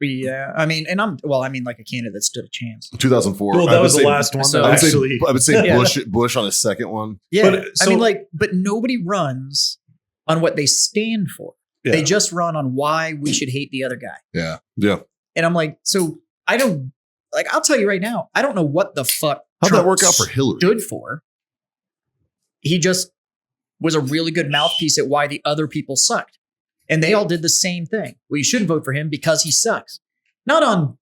Yeah, I mean, like a candidate that stood a chance. 2004. Well, I that would was the say- last one so that I would say, actually. I would say Yeah. Bush on his second one. Yeah, But, I mean, but nobody runs on what they stand for. Yeah. They just run on why we should hate the other guy. Yeah. Yeah. And I'm like, so I don't like. I'll tell you right now, I don't know what the fuck. How'd Trump that work out for Hillary? Stood for. He just was a really good mouthpiece at why the other people sucked, and they all did the same thing. Well, you shouldn't vote for him because he sucks. Not on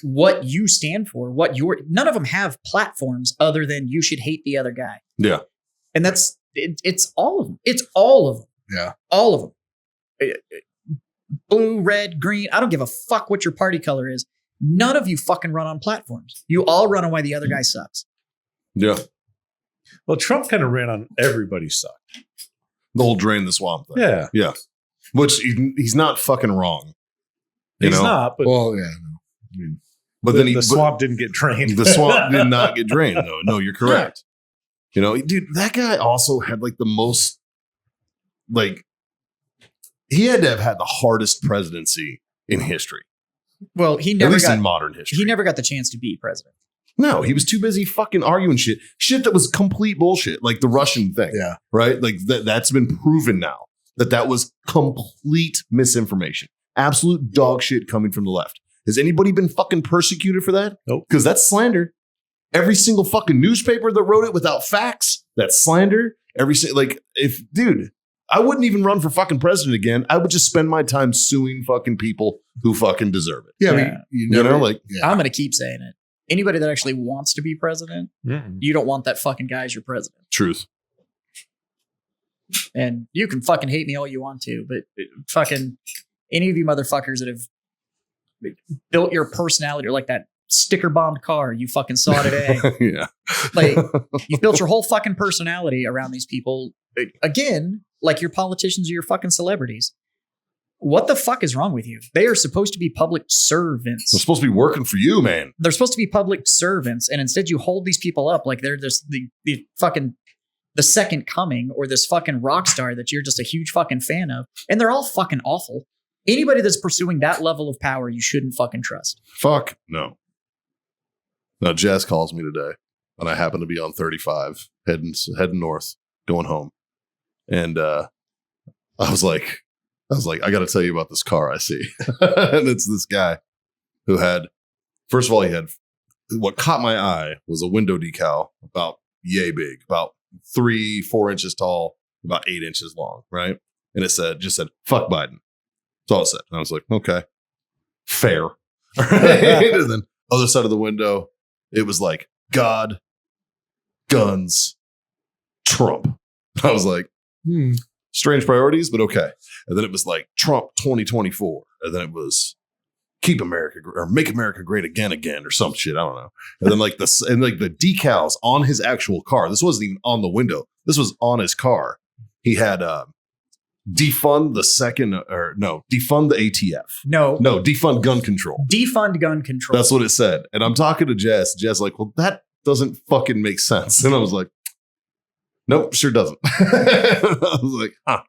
what you stand for. None of them have platforms other than you should hate the other guy. Yeah. And that's it's all of them. It's all of them. Yeah. All of them. Blue, red, green. I don't give a fuck what your party color is. None of you fucking run on platforms. You all run on why the other guy sucks. Yeah. Well, Trump kind of ran on everybody sucked. The whole drain the swamp thing. Yeah. Yeah. Which he's not fucking wrong. You He's know? not, but Well, yeah. No. I mean, But the, then the swamp didn't get drained. the swamp did not get drained, though. No, you're correct. You know, dude, that guy also had like the most, like, he had to have had the hardest presidency in history, Well, he at never least in got modern history. he never got the chance to be president. No, he was too busy fucking arguing shit that was complete bullshit, like the Russian thing. Yeah. Right? Like that's been proven now that was complete misinformation, absolute dog shit coming from the left. Has anybody been fucking persecuted for that? Nope. Because that's slander. Every single fucking newspaper that wrote it without facts, that's slander. Dude, I wouldn't even run for fucking president again. I would just spend my time suing fucking people who fucking deserve it. Yeah, I Yeah. mean, you You never, know, like yeah. I'm going to keep saying it. Anybody that actually wants to be president, you don't want that fucking guy as your president. truth. And you can fucking hate me all you want to, but fucking any of you motherfuckers that have built your personality, or like that sticker bombed car you fucking saw today, Yeah. like you've built your whole fucking personality around these people. Again, like your politicians or your fucking celebrities. What the fuck is wrong with you? They are supposed to be public servants. I'm supposed to be working for you, man. They're supposed to be public servants, and instead you hold these people up like they're just the fucking the second coming, or this fucking rock star that you're just a huge fucking fan of, and they're all fucking awful. Anybody that's pursuing that level of power, you shouldn't fucking trust. Fuck no. Now Jess calls me today, and I happen to be on 35 heading north, going home, and I was like, I got to tell you about this car I see, and it's this guy who had, first of all, he had what caught my eye was a window decal about yay big, about 3-4 inches tall, about 8 inches long, right? And it just said "fuck Biden." That's all it said. And I was like, okay, fair. And then other side of the window, it was like God, guns, Trump. I was like, strange priorities, but okay. And then it was like Trump 2024. And then it was keep America or make America great again, or some shit. I don't know. And then like the decals on his actual car. This wasn't even on the window. This was on his car. He had defund the ATF. No, Defund gun control. defund gun control. That's what it said. And I'm talking to Jess. Jess like, well, that doesn't fucking make sense. And I was like, nope, sure doesn't. I was like, huh.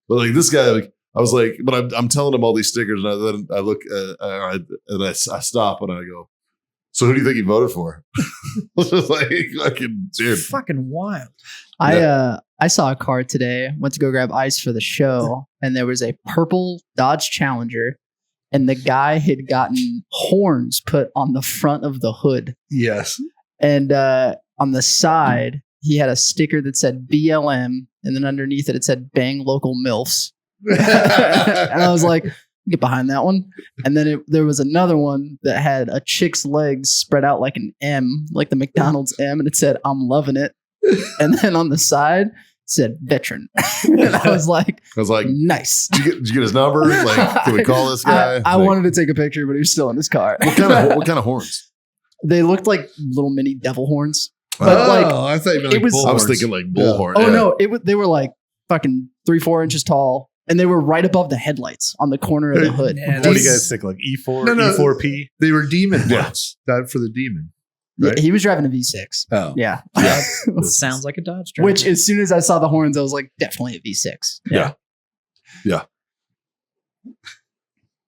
But like this guy, like, I was like, but I'm telling him all these stickers, and then I look and I stop and I go, so who do you think he voted for? It's like fucking dude. fucking wild. I saw a car today, went to go grab ice for the show, and there was a purple Dodge Challenger, and the guy had gotten horns put on the front of the hood. Yes. And on the side, he had a sticker that said BLM, and then underneath it said bang local MILFs. And I was like, get behind that one. And then there was another one that had a chick's legs spread out like an M, like the McDonald's M, and it said, I'm loving it. And then on the side, it said veteran. And I was like, nice. Did you get his number? Like, can we call this guy? I wanted to take a picture, but he was still in his car. What kind of horns? They looked like little mini devil horns. But like, I thought you meant it was- bull I was horns. thinking like bullhorn. oh yeah. no, they were like fucking 3-4 inches tall, and they were right above the headlights on the corner of the hood. Yeah, What do you that's- guys think? Like E4, No. E4P? They were demon Yeah. horns. That for the demon. Yeah, Right? he was driving a V6. Oh. Yeah. sounds like a Dodge truck. Which, as soon as I saw the horns, I was like, definitely a V6.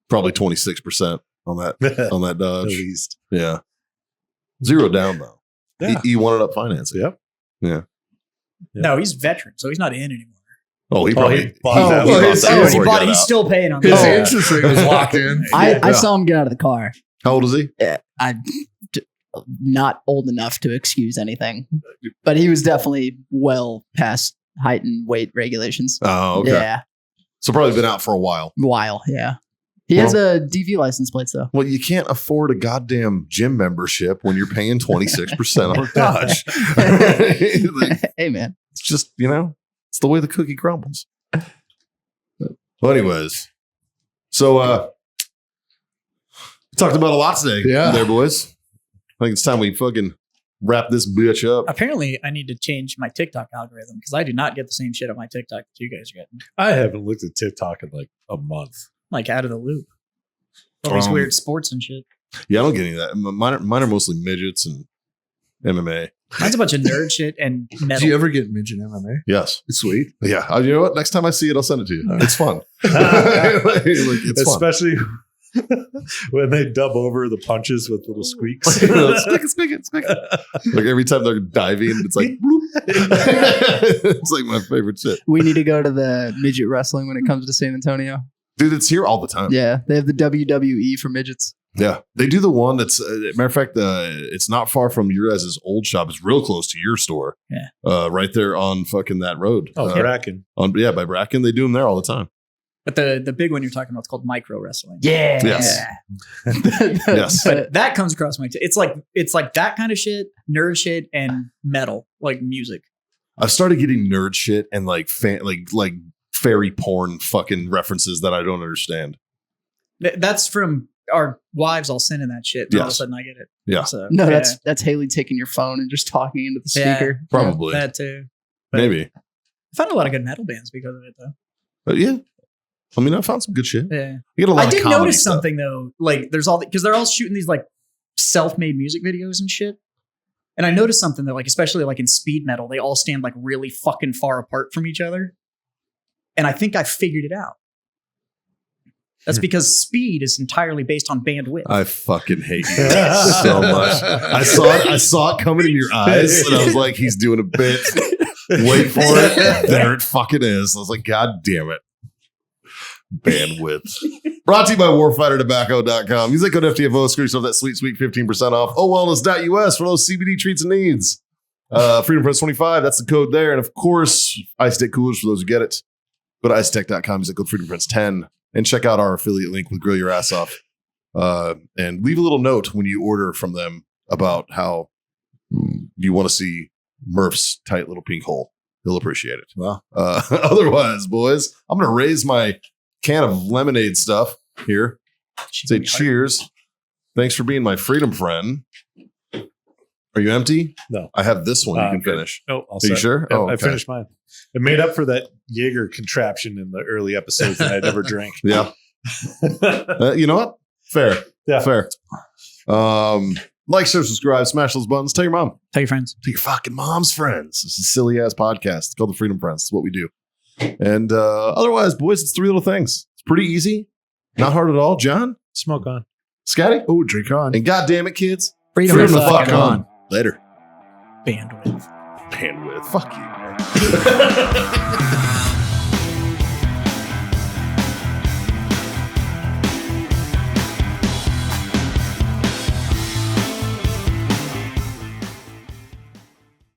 Probably 26% on that At Dodge. least. Yeah. Zero down though. Yeah. He wanted up financing. Yep. Yeah. no, he's veteran, so he's not in anymore. Oh, he Oh, probably he bought that he one. bought his- that Oh, before and he he bought got it. He's out. still paying on His that. Oh. interest rate was locked in. I saw him get out of the car. How old is he? Not old enough to excuse anything, but he was definitely well past height and weight regulations. Oh, okay. Yeah. So probably been out for a while. While, yeah. He has a DV license plates though. Well, you can't afford a goddamn gym membership when you're paying 26% on a Dodge. Like, Hey man. it's just, it's the way the cookie crumbles. Well, anyways, so we talked about a lot today. Yeah. There, boys. I think it's time we fucking wrap this bitch up. Apparently, I need to change my TikTok algorithm because I do not get the same shit on my TikTok that you guys are getting. I haven't looked at TikTok in like a month. Like out of the loop. All these weird sports and shit. Yeah, I don't get any of that. Mine are mostly midgets and MMA. Mine's a bunch of nerd shit and metal. Do you ever get midget MMA? Yes. It's sweet. Yeah. You know what? Next time I see it, I'll send it to you. It's fun. Like, it's fun. Especially when they dub over the punches with little squeaks. Squeak it. Like every time they're diving, it's like bloop. It's like my favorite shit. We need to go to the midget wrestling when it comes to San Antonio. Dude, it's here all the time. Yeah. They have the WWE for midgets. Yeah, they do the one that's matter of fact, it's not far from your guys' old shop. It's real close to your store. Yeah, right there on fucking that road. Oh, Bracken. By Bracken, they do them there all the time. but the big one you're talking about is called micro wrestling. Yeah. Yes. Yes. But that comes across my it's like that kind of shit, nerd shit, and metal, like music. I've started getting nerd shit and like like fairy porn fucking references that I don't understand. That's from our wives all sending that shit. And all of a Yes. sudden I get it. Yeah. So, No, yeah. that's Haley taking your phone and just talking into the Yeah. speaker. Probably. That too. But Maybe. I found a lot of good metal bands because of it, though. But yeah. I mean, I found some good shit. Yeah. You get a lot I of did comedy notice stuff. something though. Like, there's all because they're all shooting these like self-made music videos and shit. And I noticed something that, like, especially like in speed metal, they all stand like really fucking far apart from each other. And I think I figured it out. That's because speed is entirely based on bandwidth. I fucking hate you so much. I saw it coming in your eyes, and I was like, he's doing a bit. Wait for it. There it fucking is. I was like, God damn it. Bandwidth. Brought to you by warfightertobacco.com. Use that code FTFO, screw yourself that sweet 15% off. OWellness.us for those CBD treats and needs. Freedom Prince 25, that's the code there. And of course, Ice Tech Coolers for those who get it. Go to icetech.com, use that code Freedom Prince 10 and check out our affiliate link with Grill Your Ass Off. And leave a little note when you order from them about how you want to see Murph's tight little pink hole. He'll appreciate it. Well, Otherwise, boys, I'm going to raise my can of lemonade stuff here. Say cheers. Thanks for being my freedom friend. Are you empty? No. I have this one you can Okay. finish. No, I'll Are you sure? Yeah, Oh, I okay. finished mine. It made up for that Jaeger contraption in the early episodes that I never drank. Yeah. You know what? Fair. Yeah. Fair. Like, share, subscribe, smash those buttons. Tell your mom. Tell your friends. Tell your fucking mom's friends. This is a silly ass podcast. It's called the Freedom Friends. It's what we do. And otherwise, boys, it's 3 little things. It's pretty easy. Not hard at all. John? Smoke on. Scotty? oh, drink on. And goddamn it, kids. Freedom Freedom the the fuck on. Later. bandwidth. Bandwidth. Fuck you.